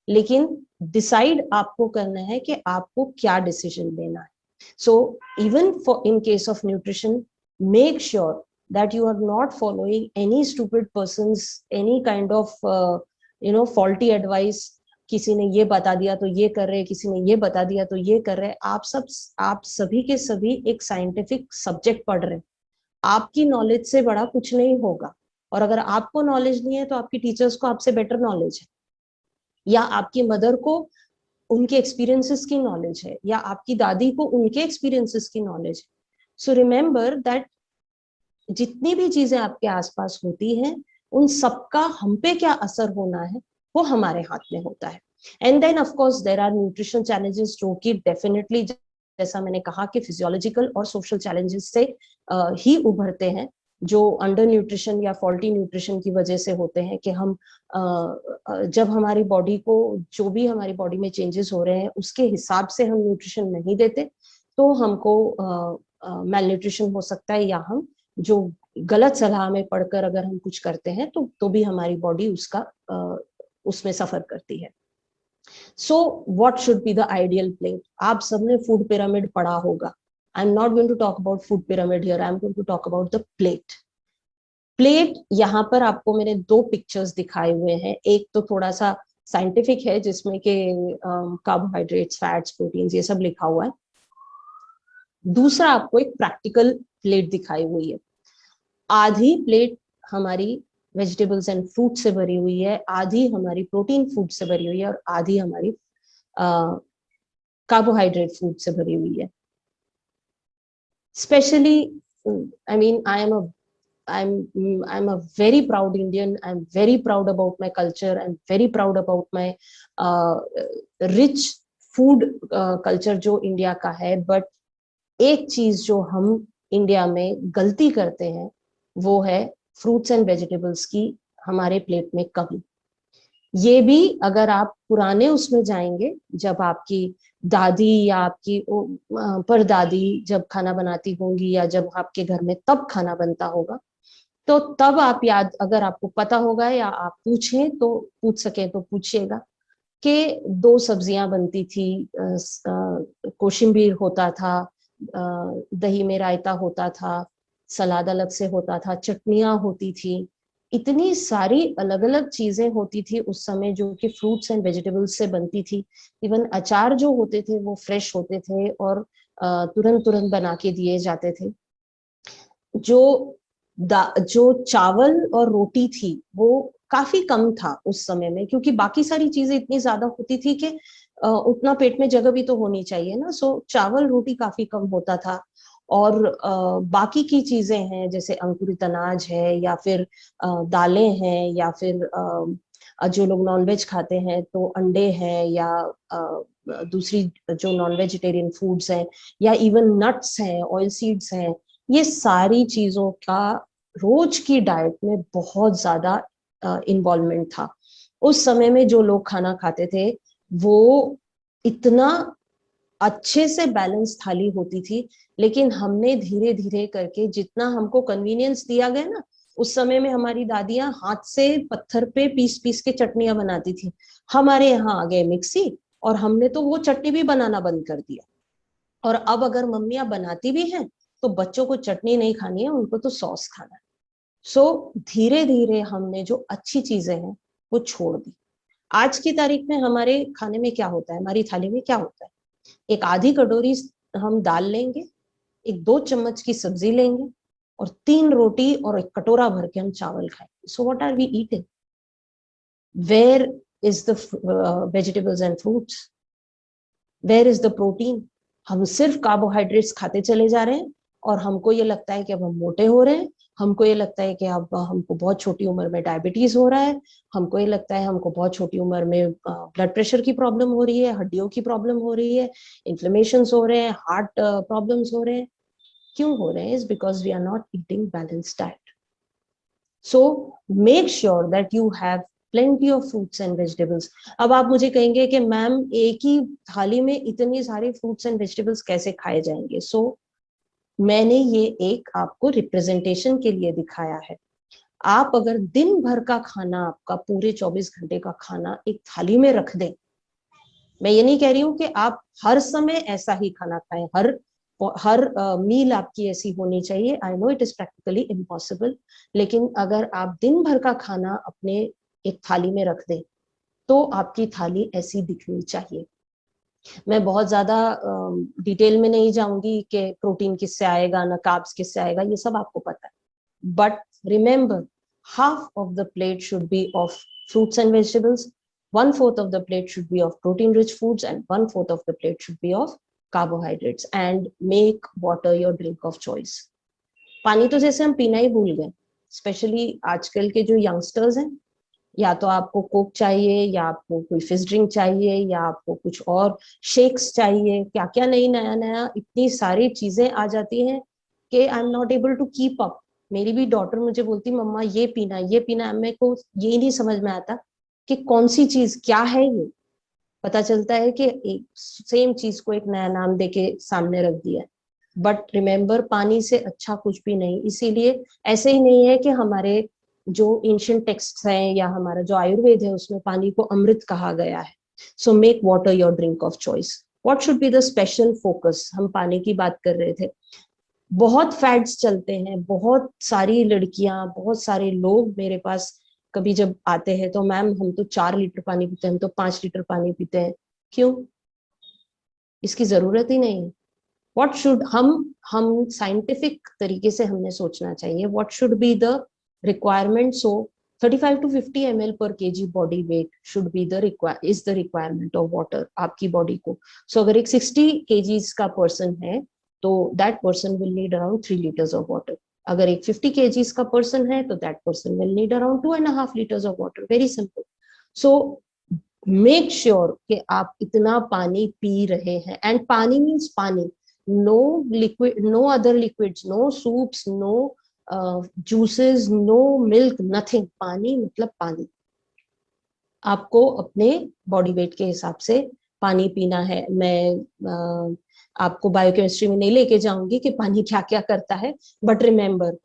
Speaker 4: लेकिन डिसाइड आपको करना है कि आपको क्या डिसीजन लेना है। So even for in case of nutrition, make sure that you are not following any stupid person's any kind of faulty advice. किसी ने ये बता दिया तो ये कर रहे, किसी ने ये बता दिया तो ये कर रहे। आप सभी के सभी एक साइंटिफिक सब्जेक्ट पढ़ रहे हैं। आपकी नॉलेज से बड़ा कुछ नहीं होगा, और अगर आपको नॉलेज नहीं है तो आपकी टीचर्स को आपसे बेटर नॉलेज है, या आपकी मदर को उनके एक्सपीरियंसेस की नॉलेज है, या आपकी दादी को उनके एक्सपीरियंसेस की नॉलेज है। सो रिमेंबर दैट जितनी भी चीजें आपके आसपास होती हैं, उन सबका हम पे क्या असर होना है वो हमारे हाथ में होता है। And then of course there are nutrition challenges, जो कि डेफिनेटली, जैसा मैंने कहा, कि फिजियोलॉजिकल और सोशल चैलेंजेस से ही उभरते हैं, जो अंडर न्यूट्रिशन या फॉल्टी न्यूट्रिशन की वजह से होते हैं। कि हम जब हमारी बॉडी को, जो भी हमारी बॉडी में चेंजेस हो रहे हैं उसके हिसाब से हम न्यूट्रिशन नहीं देते, तो हमको मेल न्यूट्रिशन हो सकता है, या हम जो गलत सलाह में पढ़कर अगर हम कुछ करते हैं तो भी हमारी बॉडी उसमें सफर करती है। So what should be the ideal plate? आप सबने फूड पिरामिड पढ़ा होगा। I am not going to talk about food pyramid here, I am going to talk about the plate. Plate, यहाँ पर आपको मैंने दो पिक्चर्स दिखाए हुए हैं। एक तो थोड़ा सा साइंटिफिक है, जिसमें के कार्बोहाइड्रेट्स, फैट्स, प्रोटीन्स, ये सब लिखा हुआ है। दूसरा आपको एक प्रैक्टिकल प्लेट दिखाई हुई है। आधी प्लेट हमारी वेजिटेबल्स एंड फ्रूट से भरी हुई है, आधी हमारी प्रोटीन फूड से भरी हुई है, और आधी हमारी कार्बोहाइड्रेट फूड से भरी हुई है। Specially, I mean, I'm a very proud Indian. I'm very proud about my culture. I'm very proud about my rich food culture जो इंडिया का है। बट एक चीज जो हम इंडिया में गलती करते हैं वो है फ्रूट्स एंड वेजिटेबल्स की हमारे प्लेट में कमी। ये भी अगर आप पुराने उसमें जाएंगे, जब आपकी दादी या आपकी परदादी जब खाना बनाती होंगी, या जब आपके घर में तब खाना बनता होगा, तो तब आप याद, अगर आपको पता होगा या आप पूछें तो पूछ सके तो पूछिएगा कि 2 सब्जियां बनती थी, कोशिम्बीर होता था, दही में रायता होता था, सलाद अलग से होता था, चटनियां होती थी, इतनी सारी अलग अलग चीजें होती थी उस समय जो कि फ्रूट्स एंड वेजिटेबल्स से बनती थी। इवन अचार जो होते थे वो फ्रेश होते थे और तुरंत तुरंत बना के दिए जाते थे। जो चावल और रोटी थी वो काफी कम था उस समय में, क्योंकि बाकी सारी चीजें इतनी ज्यादा होती थी कि उतना पेट में जगह भी तो होनी चाहिए ना। सो चावल रोटी काफी कम होता था। और बाकी की चीजें हैं, जैसे अंकुरित अनाज है, या फिर दालें हैं, या फिर जो लोग नॉनवेज खाते हैं तो अंडे हैं, या दूसरी जो नॉन वेजिटेरियन फूड्स हैं, या इवन नट्स हैं, ऑयल सीड्स हैं, ये सारी चीजों का रोज की डाइट में बहुत ज्यादा इन्वॉल्वमेंट था। उस समय में जो लोग खाना खाते थे वो इतना अच्छे से बैलेंस थाली होती थी। लेकिन हमने धीरे धीरे करके, जितना हमको कन्वीनियंस दिया गया ना, उस समय में हमारी दादियां हाथ से पत्थर पे पीस पीस के चटनियां बनाती थी। हमारे यहाँ आ गए मिक्सी, और हमने तो वो चटनी भी बनाना बंद कर दिया। और अब अगर मम्मियां बनाती भी हैं तो बच्चों को चटनी नहीं खानी है, उनको तो सॉस खाना है। सो धीरे धीरे हमने जो अच्छी चीजें हैं वो छोड़ दी। आज की तारीख में हमारे खाने में क्या होता है, हमारी थाली में क्या होता है? एक आधी कटोरी हम दाल लेंगे, एक 2 चम्मच की सब्जी लेंगे, और 3 रोटी और एक कटोरा भर के हम चावल खाएंगे। So what are we eating? Where is the vegetables and fruits? Where is the protein? हम सिर्फ कार्बोहाइड्रेट्स खाते चले जा रहे हैं, और हमको ये लगता है कि अब हम मोटे हो रहे हैं, हमको ये लगता है कि अब हमको बहुत छोटी उम्र में डायबिटीज हो रहा है, हमको ये लगता है हमको बहुत छोटी उम्र में ब्लड प्रेशर की प्रॉब्लम हो रही है, हड्डियों की प्रॉब्लम हो रही है, इन्फ्लेमेशंस हो रहे हैं, हार्ट प्रॉब्लम्स हो रहे हैं. क्यों हो रहे हैं? Is because we are not eating balanced diet. So make sure that you have plenty of fruits and vegetables. अब आप मुझे कहेंगे कि मैम एक ही थाली में इतनी सारी fruits and vegetables कैसे खाए जाएंगे? So मैंने ये एक आपको रिप्रेजेंटेशन के लिए दिखाया है. आप अगर दिन भर का खाना, आपका पूरे 24 घंटे का खाना एक थाली में रख दें, मैं ये नहीं कह रही हूँ कि आप हर समय ऐसा ही खाना खाएं, हर मील आपकी ऐसी होनी चाहिए. I know it is practically impossible, लेकिन अगर आप दिन भर का खाना अपने एक थाली में रख दें तो आपकी थाली ऐसी दिखनी चाहिए. मैं बहुत ज्यादा डिटेल में नहीं जाऊंगी कि प्रोटीन किससे आएगा ना कार्ब्स किससे आएगा, ये सब आपको पता है. But remember, half of the plate should be of fruits and vegetables, 1/4 of the plate should be of protein rich foods, and 1/4 of the plate should be of carbohydrates. And make water your drink of choice. पानी तो जैसे हम पीना ही भूल गए, specially आजकल के जो यंगस्टर्स हैं, या तो आपको कोक चाहिए, या आपको कोई फिश ड्रिंक चाहिए, या आपको कुछ और शेक्स चाहिए, क्या क्या नई नया नया इतनी सारी चीजें आ जाती हैं कि I am not able to keep up. मेरी भी डॉटर मुझे बोलती मम्मा ये पीना ये पीना, मेरे को ये नहीं समझ में आता कि कौन सी चीज क्या है. ये पता चलता है कि एक सेम चीज को एक नया नाम देके सामने रख दिया है. बट रिमेंबर, पानी से अच्छा कुछ भी नहीं. इसीलिए ऐसे ही नहीं है कि हमारे जो एंशिएंट टेक्स्ट हैं या हमारा जो आयुर्वेद है उसमें पानी को अमृत कहा गया है. So make water your drink of choice. What should be the special focus? हम पानी की बात कर रहे थे. बहुत फैड्स चलते हैं, बहुत सारी लड़कियां, बहुत सारे लोग मेरे पास कभी जब आते हैं तो मैम हम तो 4 लीटर पानी पीते हैं, हम तो 5 लीटर पानी पीते हैं. क्यों? इसकी जरूरत ही नहीं है. व्हाट शुड हम साइंटिफिक तरीके से हमने सोचना चाहिए. What should be the requirement? So 35 to 50 ml per kg body weight should be the requirement of water आपकी बॉडी को. सो अगर एक 60 kgs का पर्सन है तो that person will need around 3 liters of water. अगर एक 50 kgs का पर्सन है तो that person will need around 2.5 liters of water. Very simple. So make sure कि आप इतना पानी पी रहे हैं. And पानी means पानी. No liquid, no other liquids, no soups, no juices, no milk, nothing. पानी मतलब पानी. आपको अपने बॉडी वेट के हिसाब से पानी पीना है. मैं आपको बायोकेमिस्ट्री में नहीं लेके जाऊंगी कि पानी क्या क्या करता है, but remember,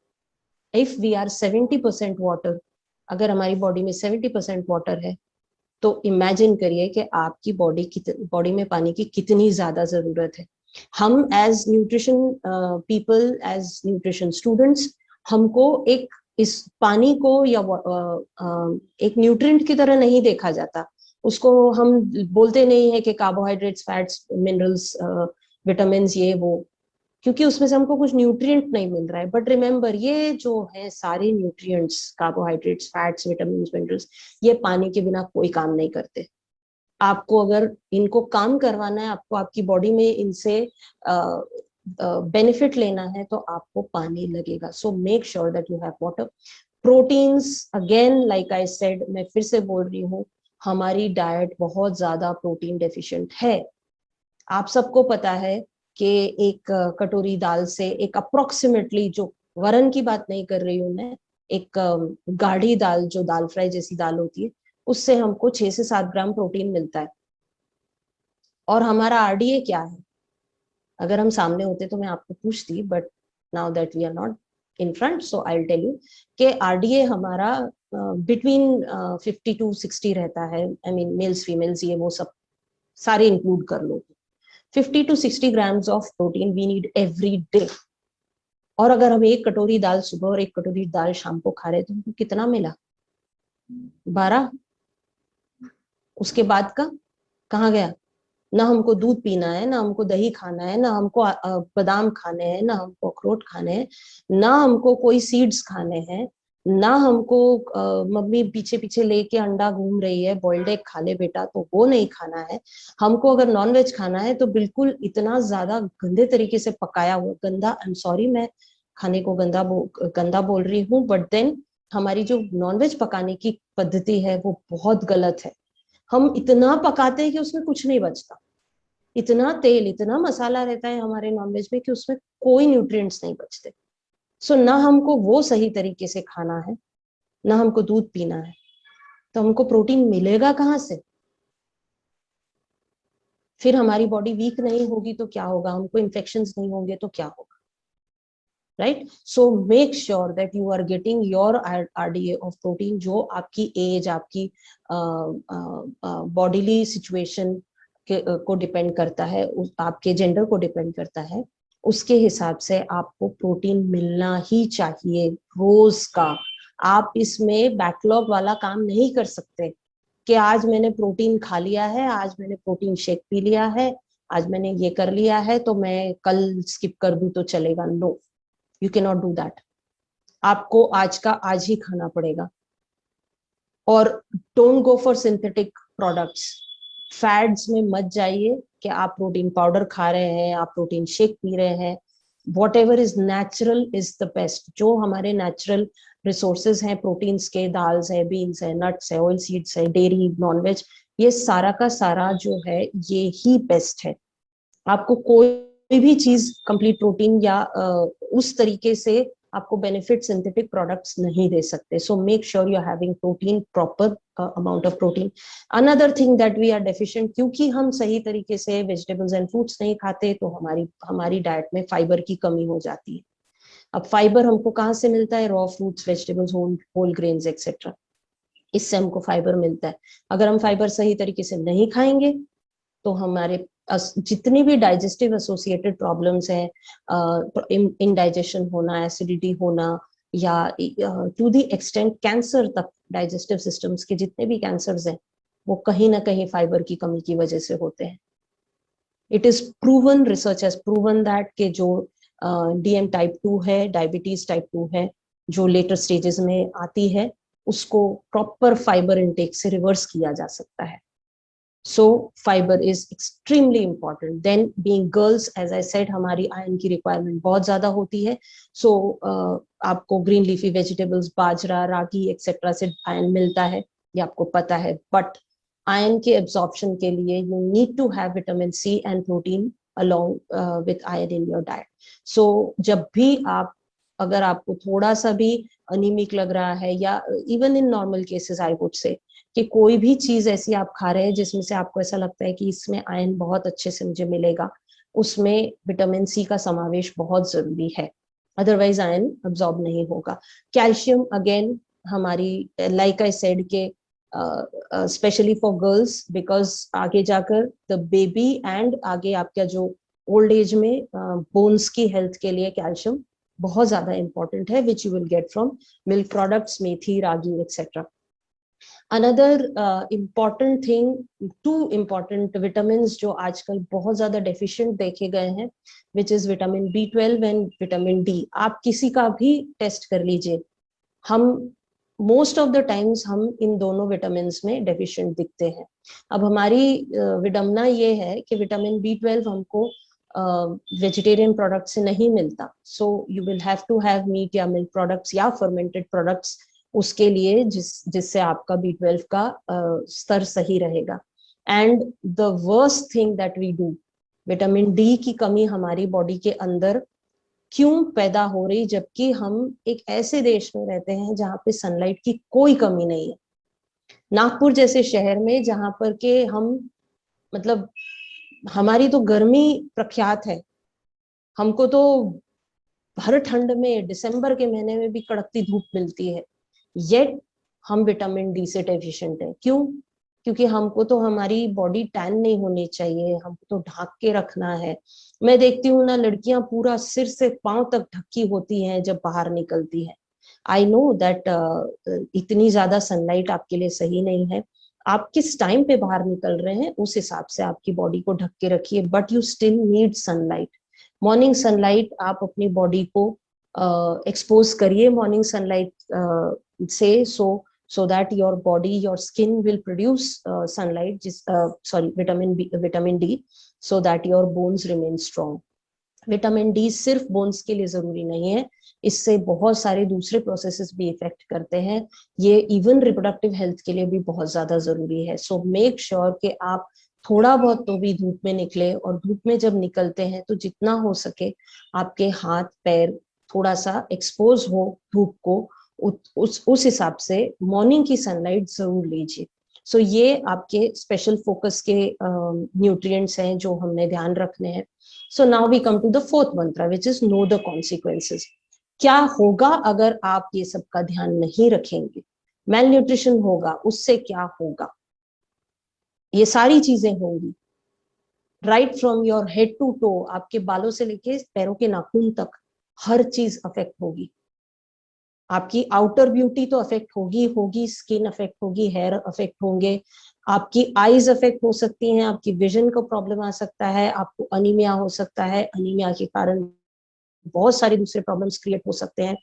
Speaker 4: if we are 70% water, अगर हमारी बॉडी में 70% वाटर है तो इमेजिन करिए कि आपकी बॉडी में पानी की कितनी ज्यादा जरूरत है. हम as nutrition people, as nutrition students, हमको एक इस पानी को या एक न्यूट्रिएंट की तरह नहीं देखा जाता. उसको हम बोलते नहीं है कि कार्बोहाइड्रेट्स, फैट्स, मिनरल्स, विटामिन ये वो, क्योंकि उसमें से हमको कुछ न्यूट्रिएंट नहीं मिल रहा है. बट रिमेंबर, ये जो है सारे nutrients, carbohydrates, fats, vitamin, minerals, ये पानी के बिना कोई काम नहीं करते. आपको अगर इनको काम करवाना है, आपको आपकी बॉडी में इनसे बेनिफिट लेना है तो आपको पानी लगेगा. सो make sure that you have water. Proteins, again like I said, मैं फिर से बोल रही हूँ, हमारी डाइट बहुत ज्यादा प्रोटीन डेफिशिएंट है. आप सबको पता है कि एक कटोरी दाल से, एक अप्रोक्सीमेटली, जो वरन की बात नहीं कर रही हूँ मैं, एक गाढ़ी दाल, जो दाल फ्राई जैसी दाल होती है, उससे हमको 6 से 7 ग्राम प्रोटीन मिलता है. और हमारा आरडीए क्या है? अगर हम सामने होते तो मैं आपको पूछती, but now that we are not in front, so I will tell you कि आरडीए हमारा बिटवीन 50 to 60 रहता है. आई मीन मेल्स फीमेल्स ये वो सब सारे इंक्लूड कर लो. 50 to 60 grams of protein we need every day. और अगर हम एक कटोरी दाल सुबह और एक कटोरी दाल शाम को खा रहे तो हमको कितना मिला? 12. उसके बाद का कहाँ गया? ना हमको दूध पीना है, ना हमको दही खाना है, ना हमको बादाम खाने हैं, ना हमको अखरोट खाने हैं, ना हमको कोई सीड्स खाने हैं, ना हमको मम्मी पीछे पीछे लेके अंडा घूम रही है, बॉइल्ड एग खा ले बेटा, तो वो नहीं खाना है. हमको अगर नॉनवेज खाना है तो बिल्कुल इतना ज्यादा गंदे तरीके से पकाया हुआ, गंदा, आई एम सॉरी, मैं खाने को गंदा बोल रही हूँ, बट देन हमारी जो नॉनवेज पकाने की पद्धति है वो बहुत गलत है। हम इतना पकाते हैं कि उसमें कुछ नहीं बचता, इतना तेल इतना मसाला रहता है हमारे नॉनवेज में कि उसमें कोई न्यूट्रिएंट्स नहीं बचते। सो ना हमको वो सही तरीके से खाना है, ना हमको दूध पीना है, तो हमको प्रोटीन मिलेगा कहाँ से? फिर हमारी बॉडी वीक नहीं होगी तो क्या होगा, हमको इन्फेक्शंस नहीं होंगे तो क्या होगा, right? So make sure that you are getting your RDA of protein, जो आपकी एज, आपकी बॉडीली सिचुएशन को डिपेंड करता है, आपके जेंडर को डिपेंड करता है, उसके हिसाब से आपको प्रोटीन मिलना ही चाहिए रोज का। आप इसमें बैकलॉग वाला काम नहीं कर सकते कि आज मैंने प्रोटीन खा लिया है, आज मैंने प्रोटीन शेक पी लिया है, आज मैंने ये कर लिया है तो मैं कल स्किप कर दूं तो चलेगा। No, you can not do that. आपको आज का आज ही खाना पड़ेगा। और don't go for synthetic products, fats में मत जाइए कि आप प्रोटीन पाउडर खा रहे हैं, आप प्रोटीन शेक पी रहे हैं। What ever is natural is the best. जो हमारे नेचुरल रिसोर्सेज हैं, प्रोटीन्स के, दाल्स है, बीन्स है, नट्स है, ऑयल सीड्स है, डेयरी, नॉनवेज, ये सारा का सारा जो है ये ही बेस्ट है। आपको कोई भी चीज कंप्लीट प्रोटीन या उस तरीके से आपको बेनिफिट सिंथेटिक प्रोडक्ट्स नहीं दे सकते। So make sure you are having protein, proper amount of protein. Another thing that we are deficient, क्योंकि हम सही तरीके से वेजिटेबल्स एंड फ्रूट्स नहीं खाते, तो हमारी डाइट में फाइबर की कमी हो जाती है। अब फाइबर हमको कहाँ से मिलता है? Raw fruits, vegetables, whole grains etcetera, इससे हमको फाइबर मिलता है। अगर हम फाइबर सही तरीके से नहीं खाएंगे तो हमारे जितनी भी डाइजेस्टिव एसोसिएटेड प्रॉब्लम्स हैं, इनडाइजेशन होना, एसिडिटी होना, या टू द एक्सटेंट कैंसर तक, डाइजेस्टिव सिस्टम्स के जितने भी कैंसर्स हैं वो कहीं ना कहीं फाइबर की कमी की वजह से होते हैं। It is proven, research has proven that के जो DM टाइप 2 है, डायबिटीज टाइप 2 है, जो लेटर स्टेजेस में आती है, उसको प्रॉपर फाइबर इनटेक से रिवर्स किया जा सकता है। So fiber is extremely important. Then being girls, as I said, हमारी आयरन की रिक्वायरमेंट बहुत ज्यादा होती है। So आपको ग्रीन लीफी वेजिटेबल्स, बाजरा, रागी एक्सेट्रा से आयरन मिलता है, ये आपको पता है। बट आयरन के एब्जॉर्प्शन के लिए you need to have vitamin C and protein along with iron in your diet. So जब भी अगर आपको थोड़ा सा भी अनीमिक लग रहा है, या even in normal cases I would say कि कोई भी चीज ऐसी आप खा रहे हैं जिसमें से आपको ऐसा लगता है कि इसमें आयरन बहुत अच्छे से मुझे मिलेगा, उसमें विटामिन C का समावेश बहुत जरूरी है, अदरवाइज आयरन अब्सॉर्ब नहीं होगा। कैल्शियम अगेन हमारी, लाइक आई सेड के स्पेशली फॉर गर्ल्स, बिकॉज आगे जाकर द बेबी एंड आगे आपका जो ओल्ड एज में बोन्स की हेल्थ के लिए कैल्शियम बहुत ज्यादा इंपॉर्टेंट है, which you will get from milk products, methi, ragi etcetera. Another important thing, 2 important vitamin जो आजकल बहुत ज्यादा डेफिशिएंट देखे गए हैं, which is vitamin B12 and vitamin D। आप किसी का भी टेस्ट कर लीजिए, हम मोस्ट ऑफ द टाइम्स हम इन दोनों विटामिन में डेफिशिएंट दिखते हैं। अब हमारी विडम्बना ये है कि विटामिन B12 हमको वेजिटेरियन प्रोडक्ट से नहीं मिलता, so you will have to have meat या मिल्क प्रोडक्ट्स या फर्मेंटेड प्रोडक्ट्स उसके लिए, जिससे आपका B12 का स्तर सही रहेगा। And the worst thing that we do, vitamin D की कमी हमारी बॉडी के अंदर क्यों पैदा हो रही, जबकि हम एक ऐसे देश में रहते हैं जहाँ पे सनलाइट की कोई कमी नहीं है। नागपुर जैसे शहर में जहाँ पर के हम, मतलब हमारी तो गर्मी प्रख्यात है, हमको तो हर ठंड में, दिसंबर के महीने में भी कड़कती धूप मिलती है, येट हम विटामिन D से डेफिशिएंट है। क्यों? क्योंकि हमको तो हमारी बॉडी टैन नहीं होनी चाहिए, हमको तो ढक के रखना है। मैं देखती हूँ ना, लड़कियां पूरा सिर से पांव तक ढकी होती हैं जब बाहर निकलती हैं। आई नो दैट इतनी ज्यादा सनलाइट आपके लिए सही नहीं है, आप किस टाइम पे बाहर निकल रहे हैं उस हिसाब से आपकी बॉडी को ढक के रखिए, but you still need sunlight. Morning sunlight आप अपनी बॉडी को एक्सपोज करिए मॉर्निंग सनलाइट से, so that your body, your skin will produce sunlight, vitamin D, so that your bones remain strong. Vitamin D सिर्फ बोन्स के लिए जरूरी नहीं है, इससे बहुत सारे दूसरे प्रोसेसेस भी इफेक्ट करते हैं। ये इवन रिप्रोडक्टिव हेल्थ के लिए भी बहुत ज्यादा जरूरी है। सो मेक श्योर कि आप थोड़ा बहुत तो भी धूप में निकले, और धूप में जब निकलते हैं तो जितना हो सके आपके हाथ पैर थोड़ा सा एक्सपोज हो धूप को, उस हिसाब से मॉर्निंग की सनलाइट जरूर लीजिए। सो ये आपके स्पेशल फोकस के न्यूट्रिएंट्स हैं जो हमने ध्यान रखने हैं। So now we come to the fourth mantra which is know the consequences. क्या होगा अगर आप ये सब का ध्यान नहीं रखेंगे? मेल न्यूट्रिशन होगा, उससे क्या होगा? ये सारी चीजें होंगी, right from your head to toe, आपके बालों से लेके पैरों के नाखून तक हर चीज अफेक्ट होगी। आपकी आउटर ब्यूटी तो अफेक्ट होगी, स्किन अफेक्ट होगी, हेयर अफेक्ट होंगे, आपकी आईज अफेक्ट हो सकती हैं, आपकी विजन को प्रॉब्लम आ सकता है, आपको अनीमिया हो सकता है, अनीमिया के कारण बहुत सारे दूसरे प्रॉब्लम्स क्रिएट हो सकते हैं।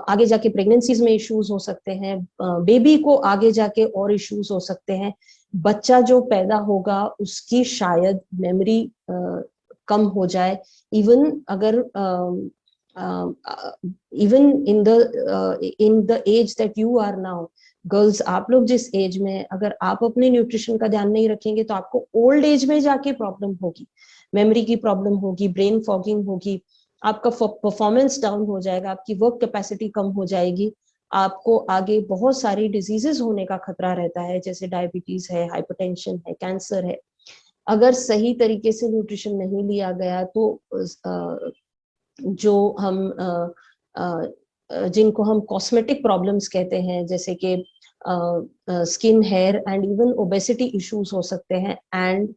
Speaker 4: आगे जाके प्रेगनेंसीज में इश्यूज हो सकते हैं, बेबी को आगे जाके और इश्यूज हो सकते हैं, बच्चा जो पैदा होगा उसकी शायद मेमोरी कम हो जाए, इवन अगर even in the age that you are now, girls आप लोग जिस एज में, अगर आप अपने न्यूट्रिशन का ध्यान नहीं रखेंगे तो आपको ओल्ड एज में जाके प्रॉब्लम होगी, मेमोरी की प्रॉब्लम होगी, ब्रेन फॉगिंग होगी, आपका परफॉर्मेंस डाउन हो जाएगा, आपकी वर्क कैपेसिटी कम हो जाएगी, आपको आगे बहुत सारी डिजीजेस होने का खतरा रहता है, जैसे डायबिटीज है, हाइपरटेंशन है, कैंसर है। अगर सही तरीके से न्यूट्रिशन नहीं लिया गया तो जो हम जिनको हम कॉस्मेटिक प्रॉब्लम्स कहते हैं, जैसे कि skin, hair and even obesity issues हो सकते हैं, and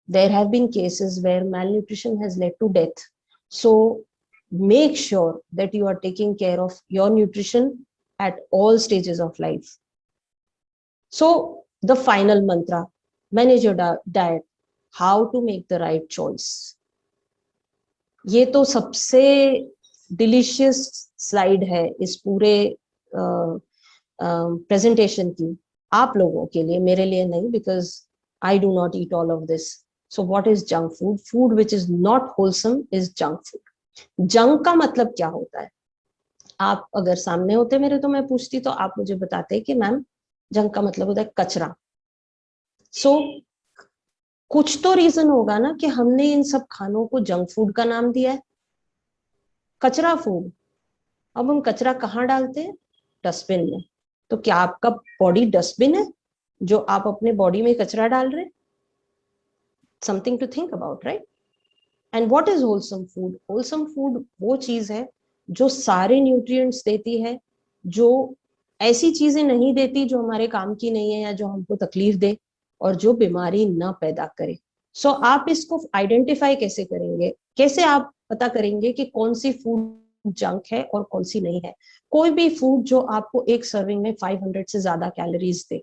Speaker 4: there have been cases where malnutrition has led to death. So make sure that you are taking care of your nutrition at all stages of life. So the final mantra, manage your diet, how to make the right choice. ये तो सबसे delicious slide है इस पूरे presentation की, आप लोगों के लिए, मेरे लिए नहीं, because I do not eat all of this. So what is junk food? Food which is not wholesome is junk food. Junk का मतलब क्या होता है? आप अगर सामने होते मेरे तो मैं पूछती, तो आप मुझे बताते कि मैम जंक का मतलब होता है कचरा। सो कुछ तो रीजन होगा ना कि हमने इन सब खानों को जंक फूड का नाम दिया है, कचरा फूड। अब हम कचरा कहाँ डालते हैं? डस्टबिन में। तो क्या आपका बॉडी डस्टबिन है जो आप अपने बॉडी में कचरा डाल रहे हैं? Something to think about, right? And what is wholesome food? Wholesome food वो चीज है जो सारे न्यूट्रिएंट्स देती है, जो ऐसी चीजें नहीं देती जो हमारे काम की नहीं है या जो हमको तकलीफ दे, और जो बीमारी ना पैदा करे। सो आप इसको आइडेंटिफाई कैसे करेंगे? कैसे आप पता करेंगे कि कौन सी फूड जंक है और कौन सी नहीं है? कोई भी फूड जो आपको एक सर्विंग में 500 से ज्यादा कैलोरीज दे,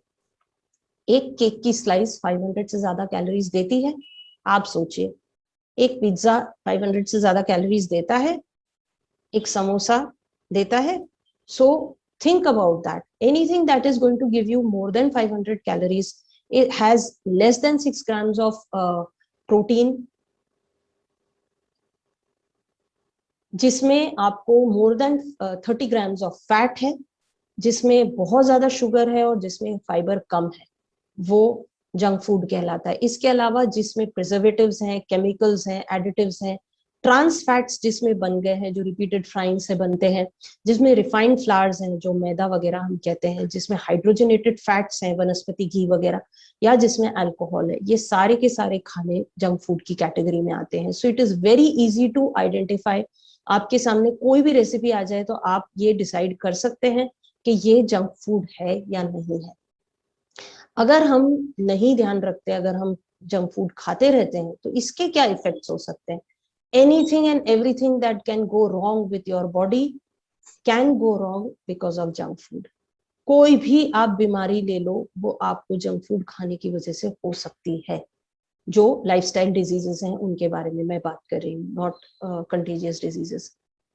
Speaker 4: एक केक की स्लाइस 500 से ज्यादा कैलोरीज देती है? आप सोचिए। एक पिज्जा 500 से ज्यादा कैलोरीज देता है? एक समोसा देता है? So think about that. Anything that is going to give you more than 500 calories, it has less than 6 grams of protein, जिसमें आपको more than 30 grams of fat है, जिसमें बहुत ज्यादा शुगर है और जिसमें फाइबर कम है, वो जंक फूड कहलाता है। इसके अलावा जिसमें प्रिजर्वेटिव्स हैं, केमिकल्स हैं, एडिटिव्स हैं, ट्रांस फैट्स जिसमें बन गए हैं, जो रिपीटेड फ्राइंग से बनते हैं, जिसमें रिफाइंड फ्लावर्स हैं जो मैदा वगैरह हम कहते हैं, जिसमें हाइड्रोजनेटेड फैट्स हैं, वनस्पति घी वगैरह, या जिसमें अल्कोहल है, ये सारे के सारे खाने जंक फूड की कैटेगरी में आते हैं। So it is very easy to identify. आपके सामने कोई भी रेसिपी आ जाए तो आप ये डिसाइड कर सकते हैं कि ये जंक फूड है या नहीं है। अगर हम नहीं ध्यान रखते, अगर हम जंक फूड खाते रहते हैं, तो इसके क्या इफेक्ट्स हो सकते हैं? Anything and everything that can go wrong with your body can go wrong because of junk food. कोई भी आप बीमारी ले लो, वो आपको जंक फूड खाने की वजह से हो सकती है। जो लाइफस्टाइल डिजीजेस हैं उनके बारे में मैं बात कर रही हूँ, not contagious diseases.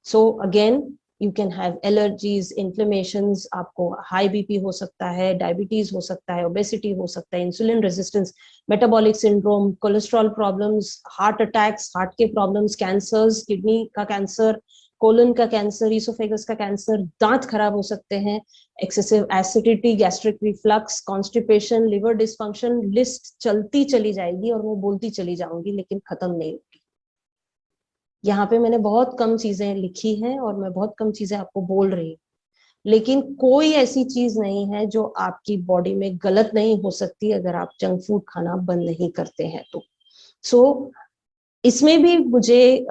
Speaker 4: So again you can have allergies, inflammations, आपको हाई बीपी हो सकता है, डायबिटीज हो सकता है, ओबेसिटी हो सकता है, insulin resistance, metabolic syndrome, cholesterol problems, heart attacks, heart के प्रॉब्लम्स, कैंसर्स, किडनी का कैंसर, कोलन का कैंसर, इसोफेगस का कैंसर, दांत खराब हो सकते हैं, excessive acidity, gastric reflux, constipation, liver dysfunction, list चलती चली जाएगी और मैं बोलती चली जाऊंगी लेकिन खत्म नहीं होगी। यहाँ पे मैंने बहुत कम चीजें लिखी हैं और मैं बहुत कम चीजें आपको बोल रही हूँ, लेकिन कोई ऐसी चीज नहीं है जो आपकी बॉडी में गलत नहीं हो सकती अगर आप जंक फूड खाना बंद नहीं करते हैं तो। सो इसमें भी मुझे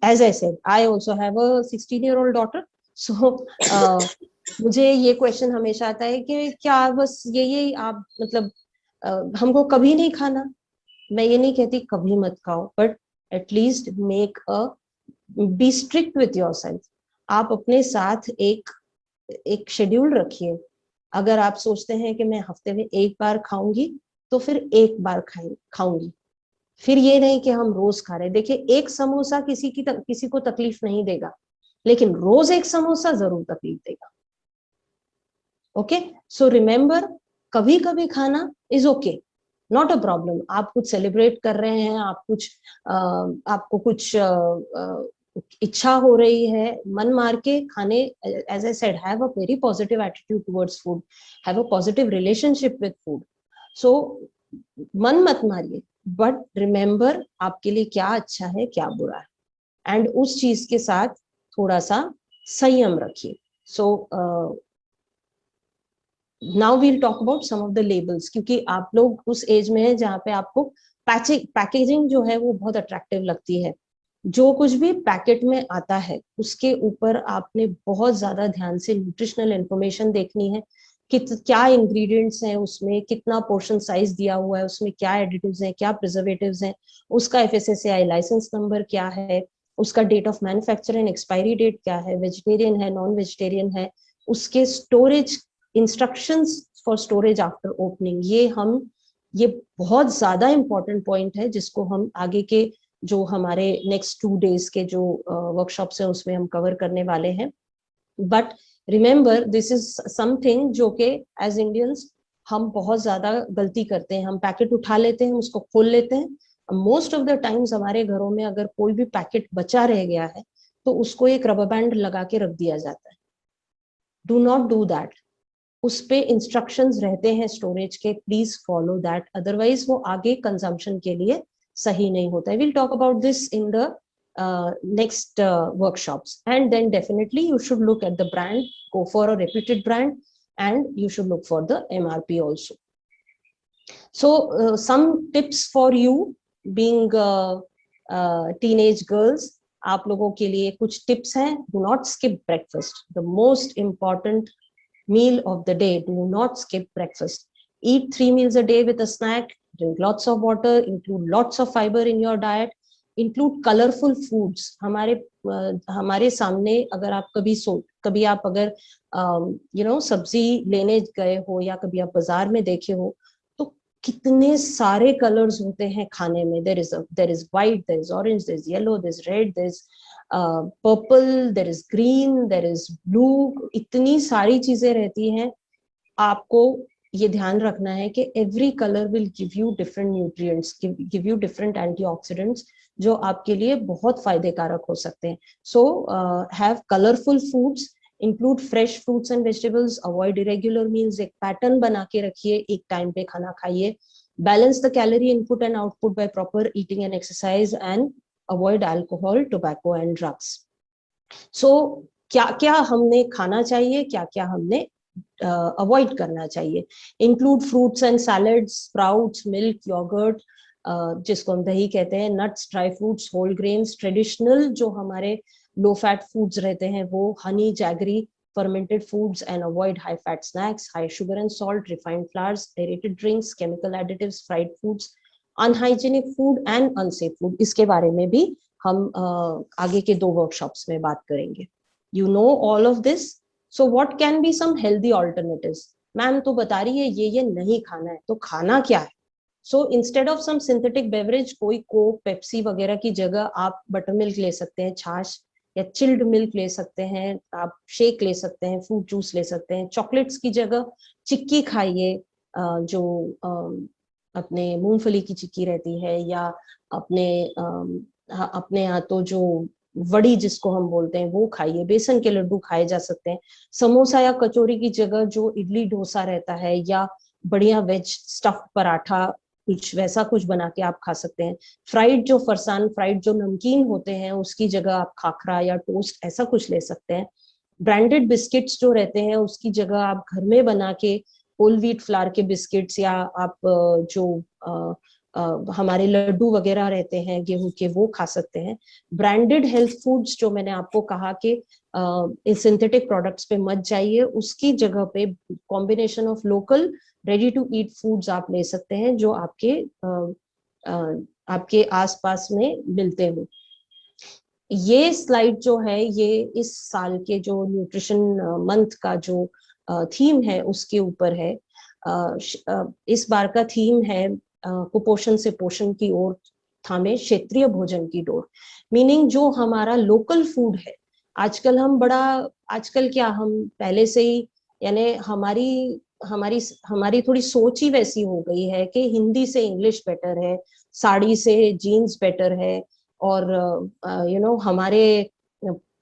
Speaker 4: as I said, I also have a 16-year-old daughter. So मुझे ये क्वेश्चन हमेशा आता है कि क्या बस ये आप मतलब हमको कभी नहीं खाना। मैं ये नहीं कहती कभी मत खाओ, but at least make be strict with yourself. आप अपने साथ एक शेड्यूल रखिए। अगर आप सोचते हैं कि मैं हफ्ते में एक बार खाऊंगी तो फिर एक बार खाऊंगी, फिर ये नहीं कि हम रोज खा रहे हैं। देखिए, एक समोसा किसी को तकलीफ नहीं देगा, लेकिन रोज एक समोसा जरूर तकलीफ देगा। ओके, सो रिमेम्बर, कभी कभी खाना is okay, not a problem. आप कुछ सेलिब्रेट कर रहे हैं, आपको कुछ इच्छा हो रही है, मन मार के खाने, as I said, have a very positive attitude towards food, have a positive relationship with food. So मन मत मारिए, बट रिमेम्बर आपके लिए क्या अच्छा है क्या बुरा है, एंड उस चीज के साथ थोड़ा सा संयम रखिए। So now we'll talk about some of the labels, क्योंकि आप लोग उस एज में है जहाँ पे आपको पैकेजिंग जो है वो बहुत अट्रैक्टिव लगती है। जो कुछ भी पैकेट में आता है उसके ऊपर आपने बहुत ज्यादा ध्यान से न्यूट्रिशनल इंफॉर्मेशन देखनी है कि क्या इंग्रेडिएंट्स हैं उसमें, कितना पोर्शन साइज दिया हुआ है, उसमें क्या एडिटिव्स हैं, क्या प्रिजर्वेटिव्स हैं, उसका FSSAI लाइसेंस नंबर क्या है, उसका date of manufacture and expiry date क्या है, वेजिटेरियन है, नॉन वेजिटेरियन है, उसके storage instructions for storage after opening. ये बहुत ज्यादा इंपॉर्टेंट पॉइंट है जिसको हम आगे के जो हमारे नेक्स्ट 2 days के जो वर्कशॉप्स हैं उसमें हम कवर करने वाले हैं। But remember, this is something जो कि एज इंडियंस हम बहुत ज्यादा गलती करते हैं। हम पैकेट उठा लेते हैं, उसको खोल लेते हैं। मोस्ट ऑफ द टाइम्स हमारे घरों में अगर कोई भी पैकेट बचा रह गया है तो उसको एक रबर बैंड लगा के रख दिया जाता है। Do not do that. उस पे इंस्ट्रक्शंस रहते हैं स्टोरेज के, प्लीज फॉलो दैट, अदरवाइज वो आगे कंजम्पशन के लिए सही नहीं होता है। Will talk about this in the next workshops, and then definitely you should look at the brand, go for a reputed brand, and you should look for the MRP also. So some tips for you being teenage girls, आप लोगों के लिए कुछ tips हैं। Do not skip breakfast, the most important meal of the day. Do not skip breakfast. Eat 3 meals a day with a snack, drink lots of water, include lots of fiber in your diet, include colourful foods. हमारे सामने अगर आप कभी आप अगर सब्जी लेने गए हो या कभी आप बाजार में देखे हो तो कितने सारे कलर्स होते हैं खाने में। There is white, there is orange, there is yellow, there is red, there is purple, there is green, there is blue. इतनी सारी चीजें रहती हैं। आपको ये ध्यान रखना है कि every colour will give you different nutrients, give you different antioxidants जो आपके लिए बहुत फायदेकारक हो सकते हैं। So have colourful foods, include fresh fruits and vegetables, avoid irregular meals. एक पैटर्न बना के रखिए, एक टाइम पे खाना खाइए। Balance the calorie input and output by proper eating and exercise, and avoid alcohol, tobacco and drugs. So क्या क्या हमने खाना चाहिए, क्या क्या हमने अवॉइड करना चाहिए। Include fruits and salads, sprouts, milk, yoghurt, जिसको हम दही कहते हैं, nuts, dry fruits, whole grains. Traditional जो हमारे लो फैट फूड्स रहते हैं वो honey, jaggery, fermented foods, and avoid high fat snacks, high sugar and salt, refined flours, aerated drinks, chemical additives, fried foods, unhygienic food and unsafe food. इसके बारे में भी हम आगे के 2 वर्कशॉप्स में बात करेंगे। You know all of this, so what can be some healthy alternatives? Ma'am तो बता रही है ये नहीं खाना है, तो खाना क्या है? So instead of some synthetic beverage, कोई कोक, पेप्सी वगैरह की जगह आप बटर मिल्क ले सकते हैं, छाछ या चिल्ड मिल्क ले सकते हैं, आप शेक ले सकते हैं, फ्रूट जूस ले सकते हैं। चॉकलेट्स की जगह चिक्की खाइए, जो अपने मूंगफली की चिक्की रहती है, या अपने यहाँ तो जो वड़ी जिसको हम बोलते हैं वो खाइए, बेसन के लड्डू खाए जा सकते हैं। समोसा या कचौरी की जगह जो इडली डोसा रहता है या बढ़िया वेज स्टफ पराठा कुछ वैसा कुछ बना के आप खा सकते हैं। फ्राइड जो फरसान, फ्राइड जो नमकीन होते हैं उसकी जगह आप खाखरा या टोस्ट ऐसा कुछ ले सकते हैं। ब्रांडेड बिस्किट्स जो रहते हैं उसकी जगह आप घर में बना के होल व्हीट फ्लावर के बिस्किट्स या आप जो हमारे लड्डू वगैरह रहते हैं गेहूं के वो खा सकते हैं। ब्रांडेड हेल्थ फूड्स जो मैंने आपको कहा कि इस सिंथेटिक प्रोडक्ट्स पे मत जाइए, उसकी जगह पे combination of local ready to eat foods आप ले सकते हैं जो आपके आसपास में मिलते हो। ये स्लाइड जो है ये इस साल के जो न्यूट्रिशन मंथ का जो थीम है उसके ऊपर है। इस बार का थीम है कुपोषण से पोषण की ओर थामे क्षेत्रीय भोजन की डोर। मीनिंग जो हमारा लोकल फूड है, आजकल क्या हम पहले से ही यानी हमारी थोड़ी सोच ही वैसी हो गई है कि हिंदी से इंग्लिश बेटर है, साड़ी से जीन्स बेटर है, और हमारे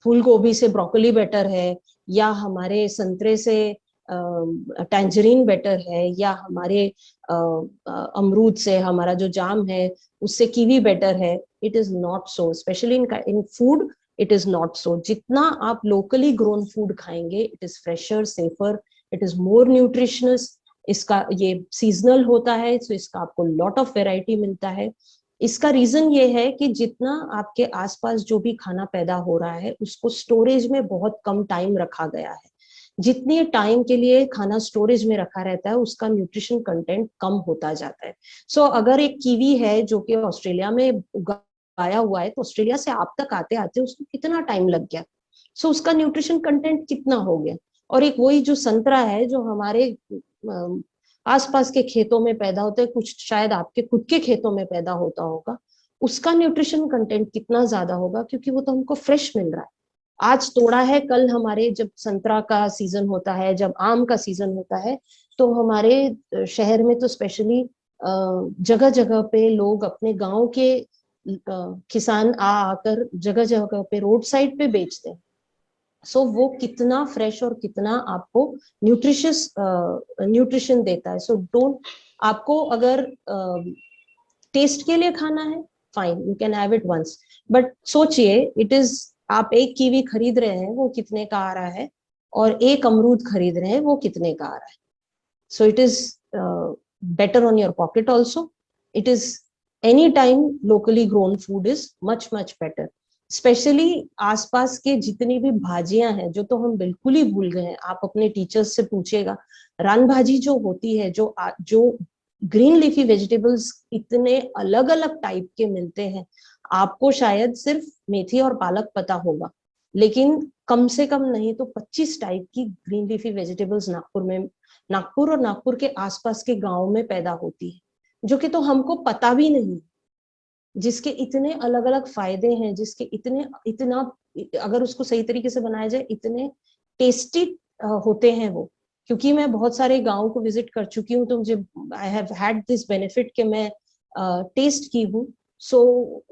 Speaker 4: फूल गोभी से ब्रोकली बेटर है, या हमारे संतरे से टैंजरीन बेटर है, या हमारे अमरूद से हमारा जो जाम है उससे कीवी बेटर है। It is not so, specially in food it is not so. जितना आप लोकली ग्रोन फूड खाएंगे it is fresher, safer, it is more nutritious. इसका ये सीजनल होता है तो इसका आपको लॉट ऑफ वेराइटी मिलता है। इसका रीजन ये है कि जितना आपके आसपास जो भी खाना पैदा हो रहा है उसको स्टोरेज में बहुत कम टाइम रखा गया है। जितने टाइम के लिए खाना स्टोरेज में रखा रहता है उसका न्यूट्रिशन कंटेंट कम होता जाता है। सो अगर एक कीवी है जो कि ऑस्ट्रेलिया में उगाया हुआ है तो ऑस्ट्रेलिया से आप तक आते आते उसको कितना टाइम लग गया, सो उसका न्यूट्रिशन कंटेंट कितना हो गया। और एक वही जो संतरा है जो हमारे आसपास के खेतों में पैदा होता है, कुछ शायद आपके खुद के खेतों में पैदा होता होगा, उसका न्यूट्रिशन कंटेंट कितना ज्यादा होगा क्योंकि वो तो हमको फ्रेश मिल रहा है। आज तोड़ा है, कल हमारे जब संतरा का सीजन होता है, जब आम का सीजन होता है, तो हमारे शहर में तो स्पेशली जगह जगह पे लोग अपने गांव के किसान आकर जगह जगह पे रोड साइड पे बेचते हैं। सो वो कितना फ्रेश और कितना आपको न्यूट्रिशन देता है। सो डोंट, आपको अगर टेस्ट के लिए खाना है fine, you can have it once, but सोचिए इट इज, आप एक कीवी खरीद रहे हैं वो कितने का आ रहा है और एक अमरूद खरीद रहे हैं वो कितने का आ रहा है। सो it is better on your pocket also. It is any time locally grown food is much much better. Specially आसपास के जितनी भी भाजियां हैं जो तो हम बिल्कुल ही भूल गए हैं, आप अपने टीचर्स से पूछिएगा, रान भाजी जो होती है, जो ग्रीन लीफी वेजिटेबल्स इतने अलग अलग टाइप के मिलते हैं। आपको शायद सिर्फ मेथी और पालक पता होगा, लेकिन कम से कम नहीं तो 25 टाइप की ग्रीन लीफी वेजिटेबल्स नागपुर और नागपुर के आसपास के गांव में पैदा होती है, जो कि तो हमको पता भी नहीं, जिसके इतने अलग अलग फायदे हैं, जिसके इतना अगर उसको सही तरीके से बनाया जाए इतने टेस्टी होते हैं वो। क्योंकि मैं बहुत सारे गाँव को विजिट कर चुकी हूँ तो मुझे I have had this benefit कि मैं टेस्ट की हूँ। So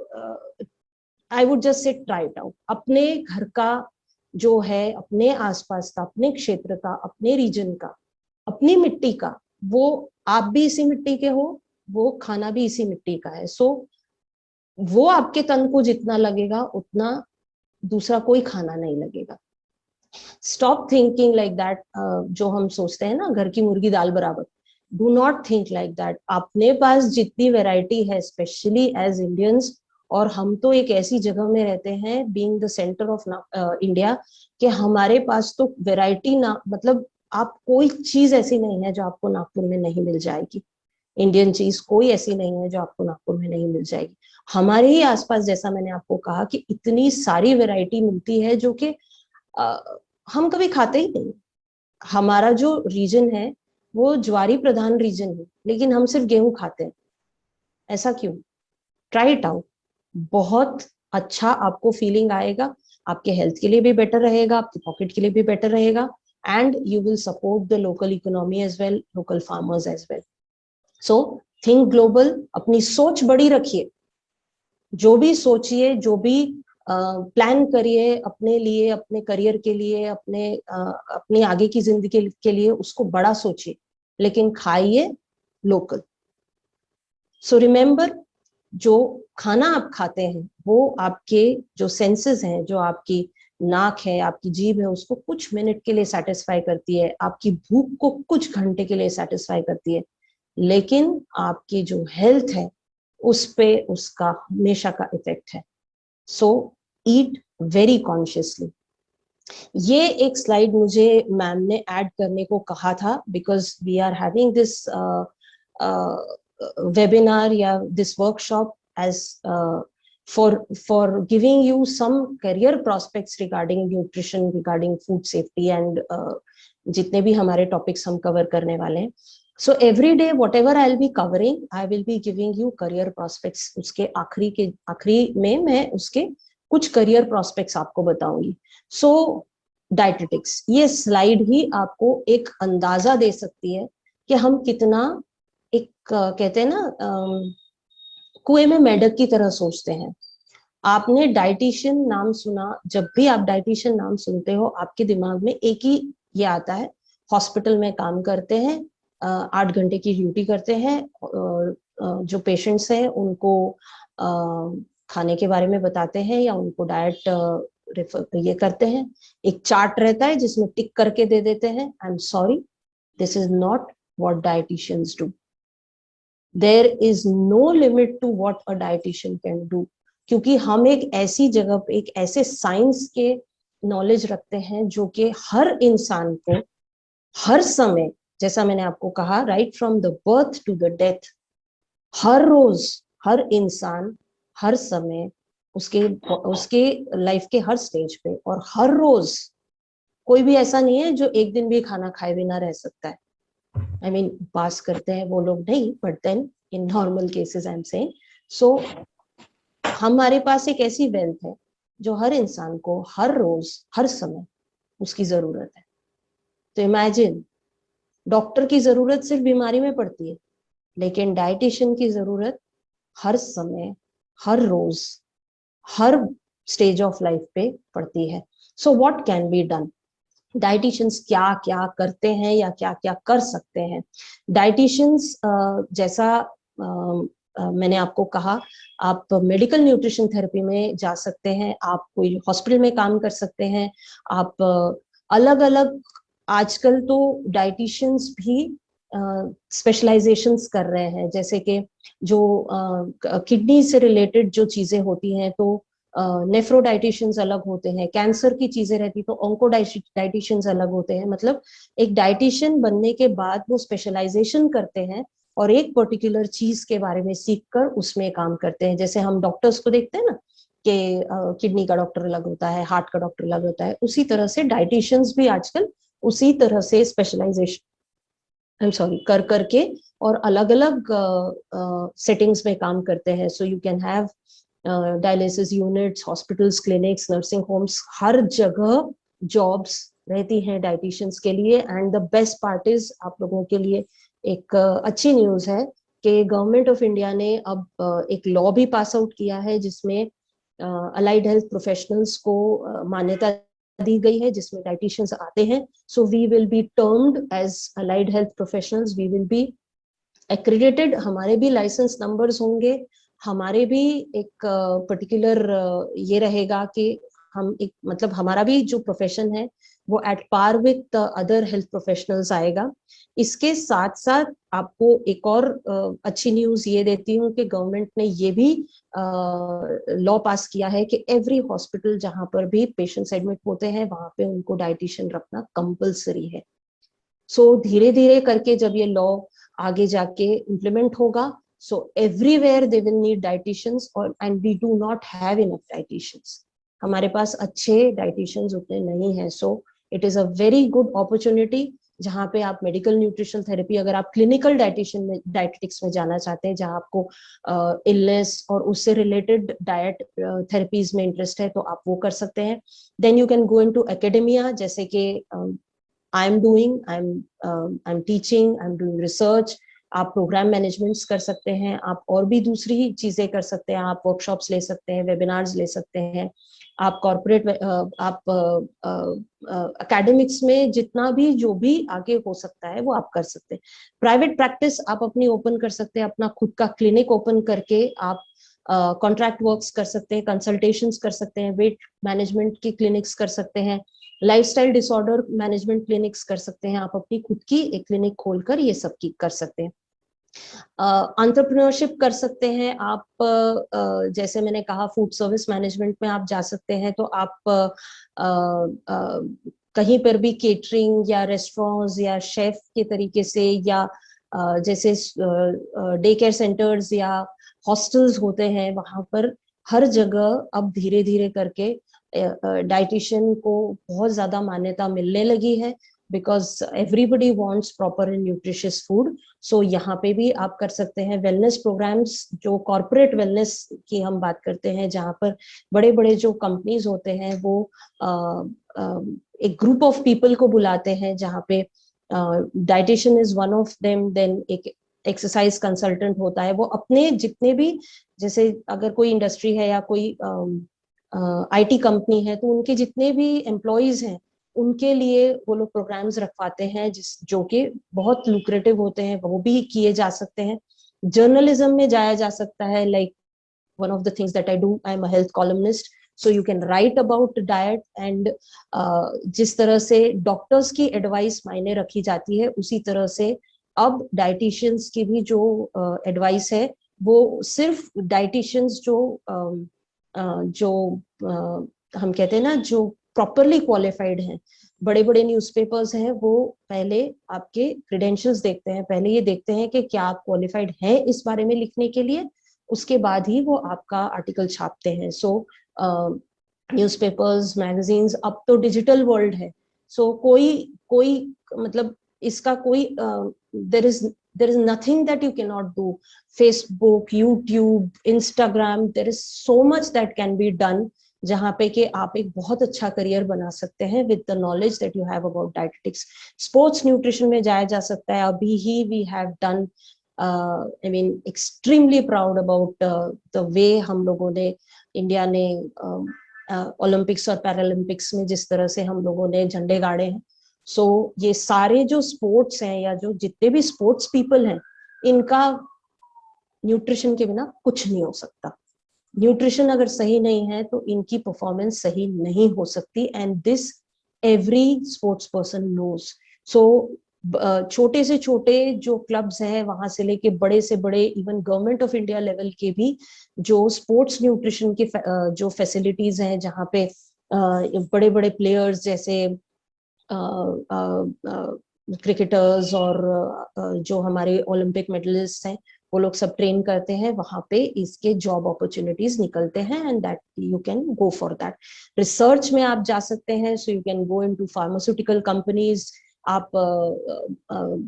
Speaker 4: I would just say try it out. अपने घर का जो है, अपने आसपास का, अपने क्षेत्र का, अपने रीजन का, अपनी मिट्टी का, वो आप भी इसी मिट्टी के हो, वो खाना भी इसी मिट्टी का है। सो वो आपके तन को जितना लगेगा उतना दूसरा कोई खाना नहीं लगेगा। Stop thinking like that. जो हम सोचते हैं ना घर की मुर्गी दाल बराबर, do not think like that. अपने पास जितनी वैरायटी है, स्पेशली एज इंडियंस, और हम तो एक ऐसी जगह में रहते हैं being the centre of India कि हमारे पास तो वैरायटी ना, मतलब आप कोई चीज ऐसी नहीं है जो आपको नागपुर में नहीं मिल जाएगी। इंडियन चीज कोई ऐसी नहीं है जो आपको नागपुर में नहीं मिल जाएगी। हमारे ही आसपास, जैसा मैंने आपको कहा कि इतनी सारी वैरायटी मिलती है जो कि हम कभी खाते ही नहीं। हमारा जो रीजन है वो ज्वारी प्रधान रीजन है, लेकिन हम सिर्फ गेहूं खाते हैं। ऐसा क्यों? ट्राई इट आउट, बहुत अच्छा आपको फीलिंग आएगा, आपके हेल्थ के लिए भी बेटर रहेगा, आपके पॉकेट के लिए भी बेटर रहेगा, and you will support the local economy as well, local farmers as well. So think global, अपनी सोच बड़ी रखिए। जो भी सोचिए, जो भी प्लान करिए अपने लिए, अपने करियर के लिए, अपनी आगे की जिंदगी के लिए, उसको बड़ा सोचिए, लेकिन खाइए लोकल। सो रिमेम्बर, जो खाना आप खाते हैं वो आपके जो सेंसेस हैं, जो आपकी नाक है, आपकी जीभ है, उसको कुछ मिनट के लिए सेटिस्फाई करती है, आपकी भूख को कुछ घंटे के लिए सेटिस्फाई करती है, लेकिन आपकी जो हेल्थ है उस पे उसका हमेशा का इफेक्ट है। सो ईट वेरी कॉन्शियसली। ये एक स्लाइड मुझे मैम ने ऐड करने को कहा था, because we are having this webinar या this workshop as for giving you some career prospects regarding nutrition, regarding food safety and जितने भी हमारे टॉपिक्स हम कवर करने वाले हैं. So every day whatever I'll be covering, I will be giving you career prospects. उसके आखिरी में मैं उसके कुछ करियर प्रोस्पेक्ट्स आपको बताऊंगी. So डाइटेटिक्स, ये स्लाइड ही आपको एक अंदाजा दे सकती है कि हम कितना एक कहते हैं ना कुएं में मेंढक की तरह सोचते हैं. आपने डाइटिशियन नाम सुना, जब भी आप डाइटिशियन नाम सुनते हो आपके दिमाग में एक ही ये आता है, हॉस्पिटल में काम करते हैं, 8 घंटे की ड्यूटी करते हैं, जो पेशेंट्स हैं उनको खाने के बारे में बताते हैं या उनको डाइट ये करते हैं, एक चार्ट रहता है जिसमें टिक करके दे देते हैं. I am sorry, this is not what dietitians do. There is no limit to what a dietitian can do, क्योंकि हम एक ऐसी जगह पे, एक ऐसे साइंस के नॉलेज रखते हैं जो कि हर इंसान को हर समय, जैसा मैंने आपको कहा, right from the birth to the death, हर रोज हर इंसान हर समय उसके लाइफ के हर स्टेज पे और हर रोज कोई भी ऐसा नहीं है जो एक दिन भी खाना खाए बिना रह सकता है. आई मीन पास करते हैं वो लोग नहीं, but then in normal cases I am saying. So हमारे पास एक ऐसी वेल्थ है जो हर इंसान को हर रोज हर समय उसकी जरूरत है. तो इमेजिन, डॉक्टर की जरूरत सिर्फ बीमारी में पड़ती है, लेकिन डाइटिशियन की जरूरत हर समय हर रोज हर स्टेज ऑफ लाइफ पे पड़ती है. So what can be done? Dietitians क्या क्या करते हैं या क्या क्या कर सकते हैं? डाइटिशियंस जैसा मैंने आपको कहा, आप मेडिकल न्यूट्रिशन थेरेपी में जा सकते हैं, आप कोई हॉस्पिटल में काम कर सकते हैं, आप अलग अलग, आजकल तो डाइटिशियंस भी स्पेशलाइजेशंस कर रहे हैं, जैसे कि जो किडनी से रिलेटेड जो चीजें होती हैं तो नेफ्रो डाइटिशियंस अलग होते हैं, कैंसर की चीजें रहती तो ऑन्को डाइटिशियंस अलग होते हैं. मतलब एक डाइटिशियन बनने के बाद वो स्पेशलाइजेशन करते हैं और एक पर्टिकुलर चीज के बारे में सीखकर उसमें काम करते हैं. जैसे हम डॉक्टर्स को देखते हैं ना कि किडनी का डॉक्टर अलग होता है, हार्ट का डॉक्टर अलग होता है, उसी तरह से डाइटिशियंस भी आजकल उसी तरह से स्पेशलाइजेशन कर करके और अलग अलग सेटिंग्स में काम करते हैं. So you can have dialysis units, hospitals, clinics, nursing homes, हर जगह जॉब्स रहती हैं डाइटिशियंस के लिए. And the best part is, आप लोगों के लिए एक अच्छी न्यूज है कि गवर्नमेंट ऑफ इंडिया ने अब एक लॉ भी पास आउट किया है जिसमें अलाइड हेल्थ प्रोफेशनल्स को मान्यता दी गई है, जिसमें डाइटिशियंस आते हैं. So we will be termed as allied health professionals, we will be accredited, हमारे भी लाइसेंस नंबर्स होंगे, हमारे भी एक पर्टिकुलर ये रहेगा कि हम एक, मतलब हमारा भी जो प्रोफेशन है वो at par with other health professionals आएगा. इसके साथ साथ आपको एक और अच्छी न्यूज ये देती हूँ कि गवर्नमेंट ने ये भी लॉ पास किया है कि एवरी हॉस्पिटल जहां पर भी पेशेंट्स एडमिट होते हैं वहां पे उनको डाइटिशियन रखना कंपलसरी है. सो धीरे धीरे करके जब ये लॉ आगे जाके इम्प्लीमेंट होगा, so everywhere they will need dietitians, and we do not have enough dietitians. हमारे पास अच्छे डाइटिशियंस उतने नहीं हैं. So it is a very good opportunity जहाँ पे आप मेडिकल न्यूट्रिशन थेरेपी, अगर आप क्लिनिकल डाइटिशियन में, डाइटेटिक्स में जाना चाहते हैं, जहाँ आपको इलनेस और उससे रिलेटेड डाइट थेरेपीज में इंटरेस्ट है, तो आप वो कर सकते हैं. Then you can go into academia, जैसे कि I am teaching, I am doing research, आप प्रोग्राम मैनेजमेंट्स कर सकते हैं, आप और भी दूसरी चीजें कर सकते हैं, आप वर्कशॉप्स ले सकते हैं, वेबिनार्स ले सकते हैं, आप कॉर्पोरेट, आप एकेडमिक्स में जितना भी जो भी आगे हो सकता है वो आप कर सकते हैं। प्राइवेट प्रैक्टिस आप अपनी ओपन कर सकते हैं, अपना खुद का क्लिनिक ओपन करके आप कॉन्ट्रैक्ट वर्क्स कर सकते हैं, कंसल्टेशंस कर सकते हैं, वेट मैनेजमेंट की क्लिनिक्स कर सकते हैं, लाइफस्टाइल डिसऑर्डर मैनेजमेंट क्लिनिक्स कर सकते हैं, आप अपनी खुद की एक क्लिनिक खोलकर ये सब की कर सकते हैं। एंटरप्रेन्योरशिप कर सकते हैं आप, जैसे मैंने कहा फूड सर्विस मैनेजमेंट में आप जा सकते हैं, तो आप कहीं पर भी केटरिंग या रेस्टोरेंट्स या शेफ के तरीके से, या जैसे डे केयर सेंटर्स या हॉस्टल्स होते हैं, वहां पर हर जगह अब धीरे धीरे करके डाइटिशियन को बहुत ज्यादा मान्यता मिलने लगी है, because everybody wants proper and nutritious food. So यहाँ पे भी आप कर सकते हैं वेलनेस प्रोग्राम्स, जो कॉर्पोरेट वेलनेस की हम बात करते हैं, जहाँ पर बड़े बड़े जो कंपनीज होते हैं वो एक ग्रुप ऑफ पीपल को बुलाते हैं, जहाँ पे dietitian is one of them, then एक एक्सरसाइज कंसल्टेंट होता है, वो अपने जितने भी, जैसे अगर कोई इंडस्ट्री है या कोई आईटी कंपनी है, तो उनके जितने भी एम्प्लॉयज हैं उनके लिए वो लोग प्रोग्राम्स रखवाते हैं, जो कि बहुत लुक्रेटिव होते हैं, वो भी किए जा सकते हैं। जर्नलिज्म में जाया जा सकता है, like one of the things that I do, I'm a health columnist, so you can write about diet, and जिस तरह से डॉक्टर्स की एडवाइस मायने रखी जाती है, उसी तरह से अब डाइटिशियंस की भी जो एडवाइस है, वो सिर्फ डाइटिशियंस जो हम कहते हैं ना, जो प्रॉपरली क्वालिफाइड हैं, बड़े बड़े न्यूज़पेपर्स हैं, वो पहले आपके क्रेडेंशियल्स देखते हैं, पहले ये देखते हैं कि क्या आप क्वालिफाइड हैं इस बारे में लिखने के लिए, उसके बाद ही वो आपका आर्टिकल छापते हैं। सो न्यूज़पेपर्स, मैगजीन्स, अब तो डिजिटल वर्ल्ड है, सो कोई मतलब इसका कोई there is nothing that you can not do. Facebook, YouTube, Instagram, there is so much that can be done, जहाँ पे कि आप एक बहुत अच्छा करियर बना सकते हैं with the knowledge that you have about dietetics. Sports nutrition में जाया जा सकता है, अभी ही we have done I mean extremely proud about the way हम लोगों ने, इंडिया ने ओलंपिक्स और पैरालंपिक्स में जिस तरह से हम लोगों ने झंडे गाड़े हैं। सो ये सारे जो स्पोर्ट्स हैं या जो जितने भी स्पोर्ट्स पीपल हैं, इनका न्यूट्रिशन के बिना कुछ नहीं हो सकता। न्यूट्रिशन अगर सही नहीं है तो इनकी परफॉर्मेंस सही नहीं हो सकती, and this every sports person knows. So छोटे से छोटे जो क्लब्स हैं, वहां से लेके बड़े से बड़े even government of India level के भी जो स्पोर्ट्स न्यूट्रिशन के जो फैसिलिटीज हैं, जहाँ पे बड़े बड़े प्लेयर्स जैसे क्रिकेटर्स और जो हमारे ओलंपिक मेडलिस्ट हैं, वो लोग सब ट्रेन करते हैं, वहां पे इसके जॉब अपॉर्चुनिटीज निकलते हैं, and that you can go for that. Research में आप जा सकते हैं, so you can go into pharmaceutical companies, आप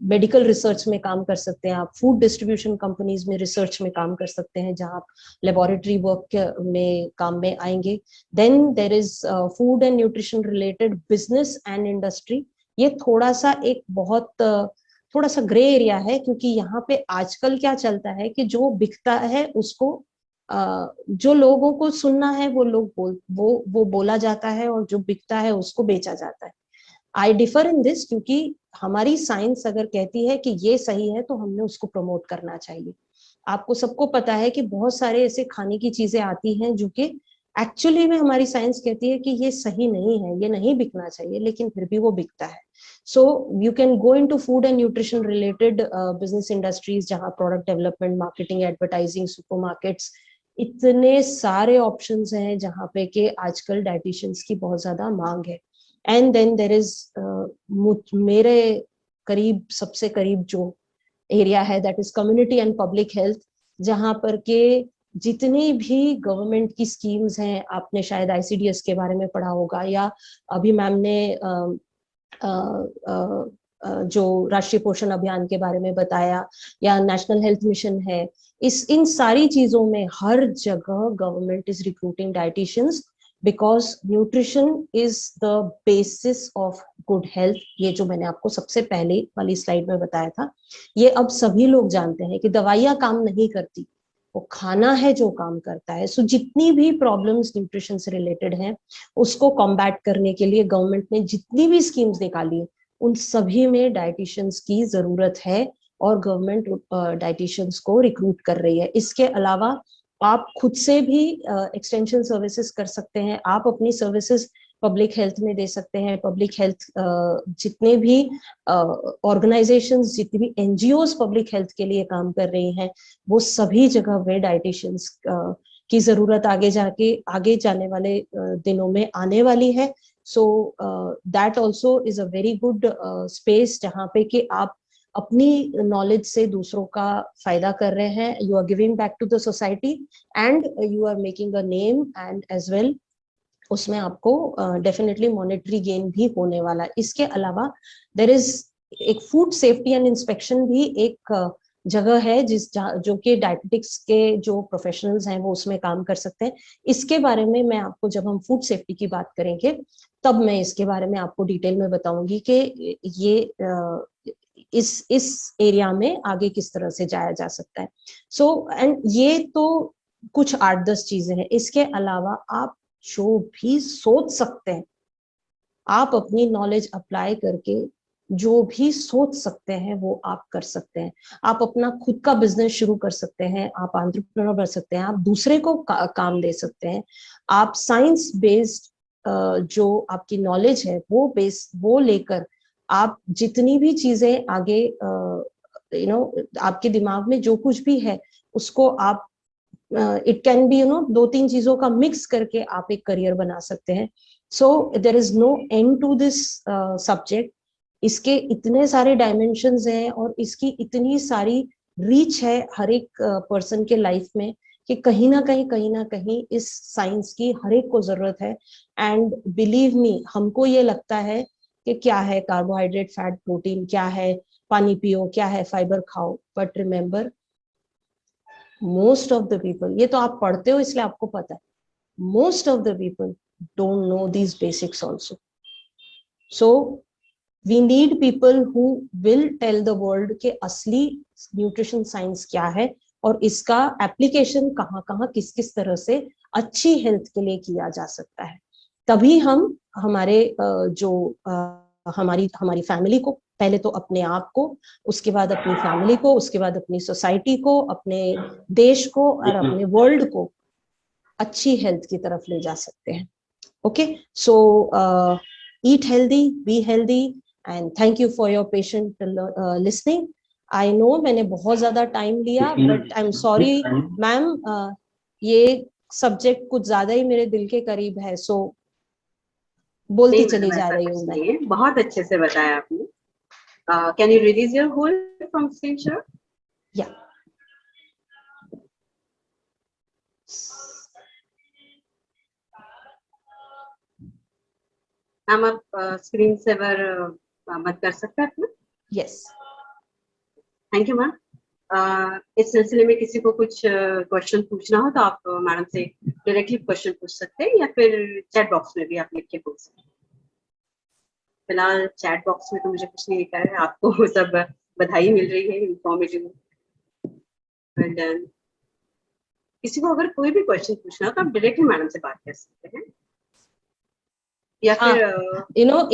Speaker 4: मेडिकल रिसर्च में काम कर सकते हैं, आप फूड डिस्ट्रीब्यूशन कंपनीज में रिसर्च में काम कर सकते हैं, जहां आप लेबोरेटरी वर्क में काम में आएंगे। Then there is food and nutrition related business and industry. ये थोड़ा सा ग्रे एरिया है, क्योंकि यहाँ पे आजकल क्या चलता है कि जो बिकता है उसको जो लोगों को सुनना है वो बोला जाता है, और जो बिकता है उसको बेचा जाता है। आई डिफर इन दिस, क्योंकि हमारी साइंस अगर कहती है कि ये सही है तो हमने उसको प्रमोट करना चाहिए। आपको सबको पता है कि बहुत सारे ऐसे खाने की चीजें आती हैं जो कि एक्चुअली में हमारी साइंस कहती है कि ये सही नहीं है, ये नहीं बिकना चाहिए, लेकिन फिर भी वो बिकता है। So you can go into food and nutrition related business industries, जहाँ product development, marketing, advertising, supermarkets, इतने सारे ऑप्शंस हैं जहाँ पे कि आजकल डाइटिशियंस की बहुत ज्यादा मांग है। एंड देन देयर इज मेरे करीब, सबसे करीब जो एरिया है, that is community and public health, जहां पर के जितनी भी गवर्नमेंट की स्कीम्स हैं, आपने शायद ICDS के बारे में पढ़ा होगा, या अभी मैम ने जो राष्ट्रीय पोषण अभियान के बारे में बताया, या नेशनल हेल्थ मिशन है, इन सारी चीजों में हर जगह government is recruiting dietitians, because nutrition is the basis of good health, ये जो मैंने आपको सबसे पहले वाली स्लाइड में बताया था, ये अब सभी लोग जानते हैं कि दवाइयां काम नहीं करती, वो खाना है जो काम करता है। सो जितनी भी प्रॉब्लम्स न्यूट्रिशन से रिलेटेड हैं, उसको कॉम्बैट करने के लिए गवर्नमेंट ने जितनी भी स्कीम्स निकाली, उन सभी में डाइटिशियंस की जरूरत है और गवर्नमेंट डाइटिशियंस को रिक्रूट कर रही है। इसके अलावा आप खुद से भी एक्सटेंशन सर्विसेज कर सकते हैं, आप अपनी सर्विसेज पब्लिक हेल्थ में दे सकते हैं। पब्लिक हेल्थ जितने भी ऑर्गेनाइजेशंस, जितनी भी एनजीओज पब्लिक हेल्थ के लिए काम कर रही हैं, वो सभी जगह पे डाइटिशियंस की जरूरत आगे जाने वाले दिनों में आने वाली है। So that also is a very good space जहाँ पे कि आप अपनी नॉलेज से दूसरों का फायदा कर रहे हैं, you are giving back to the society and you are making a name and as well उसमें आपको डेफिनेटली मॉनेटरी गेन भी होने वाला है। इसके अलावा देयर इज एक फूड सेफ्टी एंड इंस्पेक्शन भी एक जगह है जो कि डायटेटिक्स के जो प्रोफेशनल्स हैं वो उसमें काम कर सकते हैं। इसके बारे में मैं आपको, जब हम फूड सेफ्टी की बात करेंगे तब मैं इसके बारे में आपको डिटेल में बताऊंगी कि ये इस एरिया में आगे किस तरह से जाया जा सकता है। सो एंड ये तो कुछ 8-10 चीजें हैं। इसके अलावा आप जो भी सोच सकते हैं, आप अपनी नॉलेज अप्लाई करके जो भी सोच सकते हैं वो आप कर सकते हैं। आप अपना खुद का बिजनेस शुरू कर सकते हैं, आप एंटरप्रेन्योर बन सकते हैं, आप दूसरे को काम दे सकते हैं। आप साइंस बेस्ड जो आपकी नॉलेज है वो लेकर आप जितनी भी चीजें आगे आपके दिमाग में जो कुछ भी है उसको आप इट कैन बी 2-3 चीजों का मिक्स करके आप एक करियर बना सकते हैं। So there is no end to this subject. इसके इतने सारे डायमेंशंस हैं और इसकी इतनी सारी रीच है हर एक पर्सन के लाइफ में कि कहीं ना कहीं इस साइंस की हर एक को जरूरत है। एंड बिलीव मी, हमको ये लगता है कि क्या है कार्बोहाइड्रेट, फैट, प्रोटीन, क्या है पानी पियो, क्या है फाइबर खाओ, but remember most of the people, ये तो आप पढ़ते हो इसलिए आपको पता है, most of the people don't know these basics also. So we need people who will tell the world कि असली न्यूट्रिशन साइंस क्या है और इसका एप्लीकेशन कहाँ कहाँ किस किस तरह से अच्छी हेल्थ के लिए किया जा सकता है। तभी हम हमारे हमारी फैमिली को, पहले तो अपने आप को, उसके बाद अपनी फैमिली को, उसके बाद अपनी सोसाइटी को, अपने देश को और अपने वर्ल्ड को अच्छी हेल्थ की तरफ ले जा सकते हैं। Okay, so eat healthy, be healthy and thank you for your patient listening. I know मैंने बहुत ज्यादा टाइम लिया, but I am sorry ma'am, ये सब्जेक्ट कुछ ज्यादा ही मेरे दिल के करीब है, सो बोलती चली जा रही हूँ मैं।
Speaker 1: बहुत अच्छे से बताया आपने। Can you release your hold from screen share?
Speaker 4: या
Speaker 1: मैम आप स्क्रीन सेवर मत कर सकते हैं अपना?
Speaker 4: यस।
Speaker 1: Thank you ma'am. इस सिलसिले में किसी को कुछ क्वेश्चन पूछना हो तो आप मैडम से डायरेक्टली क्वेश्चन पूछ सकते हैं या फिर चैट बॉक्स में भी आप लिख के पूछ सकते हैं। फिलहाल चैट बॉक्स में तो मुझे कुछ नहीं लिखा है, आपको सब बधाई मिल रही है, इंफॉर्मेटिव। किसी को अगर कोई भी क्वेश्चन पूछना हो तो आप डायरेक्टली मैडम से बात कर सकते हैं या फिर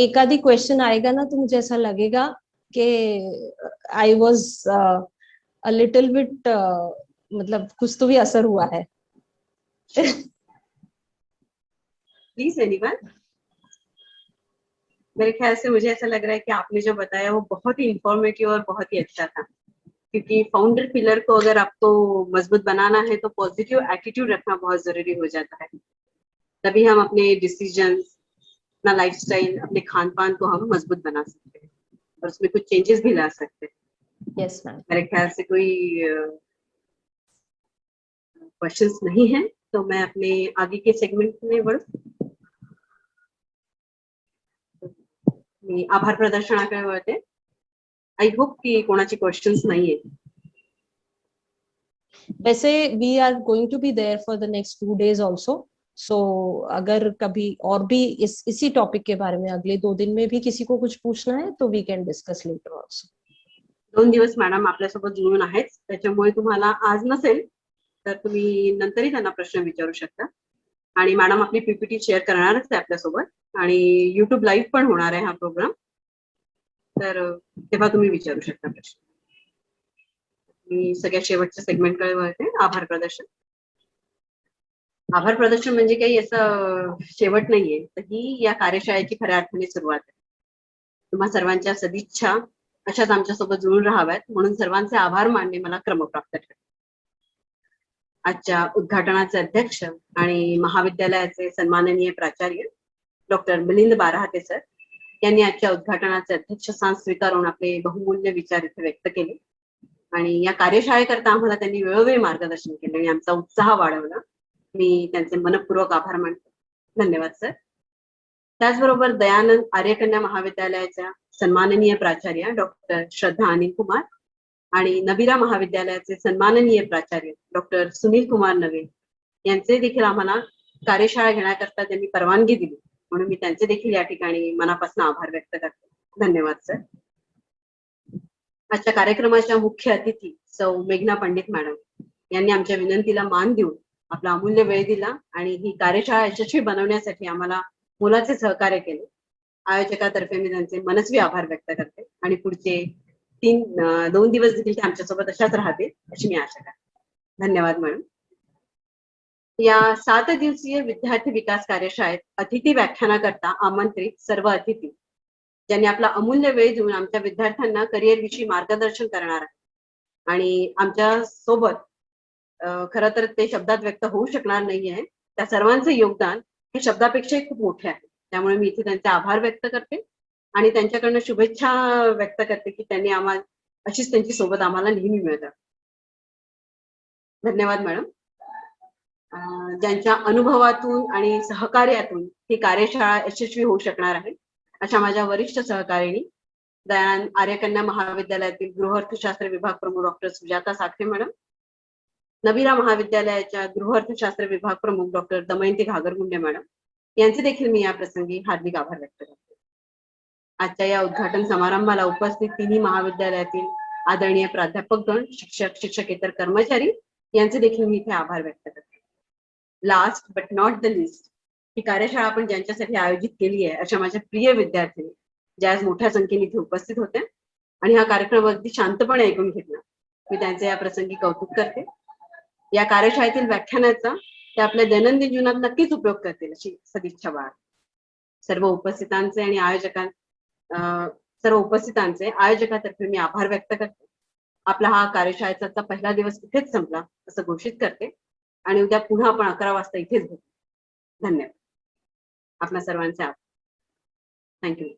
Speaker 4: एक आधी क्वेश्चन आएगा ना तो मुझे ऐसा लगेगा कि I was a little bit, मतलब कुछ तो भी असर हुआ है।
Speaker 1: Please anyone. मेरे ख्याल से मुझे ऐसा लग रहा है कि आपने जो बताया वो बहुत ही इंफॉर्मेटिव और बहुत ही अच्छा था, क्योंकि फाउंडर पिलर को अगर आपको मजबूत बनाना है तो पॉजिटिव एटीट्यूड रखना बहुत जरूरी हो जाता है। तभी हम अपने डिसीजंस, अपना लाइफस्टाइल, अपने खान पान को हम मजबूत बना सकते हैं और उसमें कुछ चेंजेस भी ला सकते हैं।
Speaker 4: Yes ma'am.
Speaker 1: मेरे ख्याल से कोई क्वेश्चंस नहीं है तो मैं अपने आगे के सेगमेंट में बढ़ू। मी आभार प्रदर्शनाकडे वळते। आई होप की कोणाची क्वेश्चंस नाहीये।
Speaker 4: वैसे we are going to be there for the next 2 days also, so अगर कभी और भी इसी टॉपिक के बारे में अगले 2 दिन में भी किसी को कुछ पूछना है तो we can discuss later also.
Speaker 1: 2 दिवस मॅडम आपल्यासोबत जुळून आहेत, त्याच्यामुळे तुम्हाला आज नसेल तर तुम्ही नंतरही त्यांना प्रश्न विचारू शकता. आणि मॅडम आपली पीपीटी शेअर करणारच आहे आपल्यासोबत आणि युट्यूब लाईव्ह पण होणार आहे हा प्रोग्राम, तर तेव्हा तुम्ही विचारू शकता प्रश्न. मी सगळ्या शेवटच्या सेगमेंटकडे वळते. आभार प्रदर्शन. आभार प्रदर्शन म्हणजे काही असं शेवट नाहीये, तर ही या कार्यशाळेची खऱ्या अर्थाने सुरुवात आहे. तुम्हा सर्वांच्या सदिच्छा अशाच आमच्यासोबत जुळून राहाव्यात म्हणून सर्वांचे आभार मानणे मला क्रमप्राप्त ठरले. आजच्या उद्घाटनाचे अध्यक्ष आणि महाविद्यालयाचे सन्माननीय प्राचार्य डॉक्टर मिलिंद बारहाते सर यांनी आजच्या उद्घाटनाचे अध्यक्षस्थान स्वीकारून आपले बहुमूल्य विचार इथे व्यक्त केले आणि या कार्यशाळेकरता आम्हाला त्यांनी वेळोवेळी मार्गदर्शन केले आणि आमचा उत्साह वाढवला. मी त्यांचे मनपूर्वक आभार मानते. धन्यवाद सर. त्याचबरोबर दयानंद आर्यकन्या महाविद्यालयाच्या सन्माननीय प्राचार्य डॉक्टर श्रद्धा अनिल कुमार आणि नबीरा महाविद्यालयाचे सन्माननीय प्राचार्य डॉक्टर सुनील कुमार नवे यांचे देखील आम्हाला कार्यशाळा घेण्याकरता त्यांनी परवानगी दिली म्हणून मी त्यांचे देखील या ठिकाणी मनापासून आभार व्यक्त करते. धन्यवाद सर. आजच्या कार्यक्रमाच्या मुख्य अतिथी सौ मेघना पंडित मॅडम यांनी आमच्या विनंतीला मान देऊन आपला अमूल्य वेळ दिला आणि ही कार्यशाळा यशस्वी बनवण्यासाठी आम्हाला मोलाचे सहकार्य केले. आयोजकातर्फे मी त्यांचे मनस्वी आभार व्यक्त करते आणि पुढचे 2 दिवस देखील ते आमच्यासोबत अशाच राहतील अशी मी आशा करते. धन्यवाद मॅडम. या 7 दिवसीय विद्यार्थी विकास कार्यशाळेत अतिथी व्याख्यानाकरता आमंत्रित सर्व अतिथी ज्यांनी आपला अमूल्य वेळ देऊन आमच्या विद्यार्थ्यांना करिअर विषयी मार्गदर्शन करणार आहे आणि आमच्या सोबत खरं तर ते शब्दात व्यक्त होऊ शकणार नाहीये. त्या सर्वांचे योगदान हे शब्दापेक्षाही खूप मोठे आहे. त्यामुळे मी इथे त्यांचे आभार व्यक्त करते आणि त्यांच्याकडनं शुभेच्छा व्यक्त करते की त्यांनी आम्हाला अशीच त्यांची सोबत आम्हाला नेहमी मिळतात. धन्यवाद मॅडम. ज्यांच्या अनुभवातून आणि सहकार्यातून ही कार्यशाळा यशस्वी होऊ शकणार आहे अशा माझ्या वरिष्ठ सहकारिणी दयानंद आर्यकन्या महाविद्यालयातील गृहअर्थशास्त्र विभाग प्रमुख डॉक्टर सुजाता साखरे मॅडम, नबीरा महाविद्यालयाच्या गृहअर्थशास्त्र विभाग प्रमुख डॉक्टर दमयंती घागरगुंडे मॅडम यांचे देखील मी या प्रसंगी हार्दिक आभार व्यक्त करते. आजच्या या उद्घाटन समारंभाला उपस्थित तिन्ही महाविद्यालयातील आदरणीय प्राध्यापकगण, शिक्षक, शिक्षकेतर कर्मचारी यांचे देखील मी इथे आभार व्यक्त करते. Last but not the least, ही कार्यशाळा आपण ज्यांच्यासाठी आयोजित केली आहे अशा माझ्या प्रिय विद्यार्थिनी ज्या आज मोठ्या संख्येने इथे उपस्थित होत्या आणि हा कार्यक्रम अगदी शांतपणे ऐकून घेतला, मी त्यांचे या प्रसंगी कौतुक करते. या कार्यशाळेतील व्याख्यानाचा ते आपल्या दैनंदिन जीवनात नक्कीच उपयोग करतील अशी सदिच्छा बाळ. सर्व उपस्थितांचे आयोजकातर्फे मी आभार व्यक्त करते. आपला हा कार्यशाळेचा पहिला दिवस इथेच संपला असं घोषित करते आणि उद्या पुन्हा आपण 11 वाजता इथेच भेटू. धन्यवाद. आपल्या सर्वांचे आभार. थँक्यू.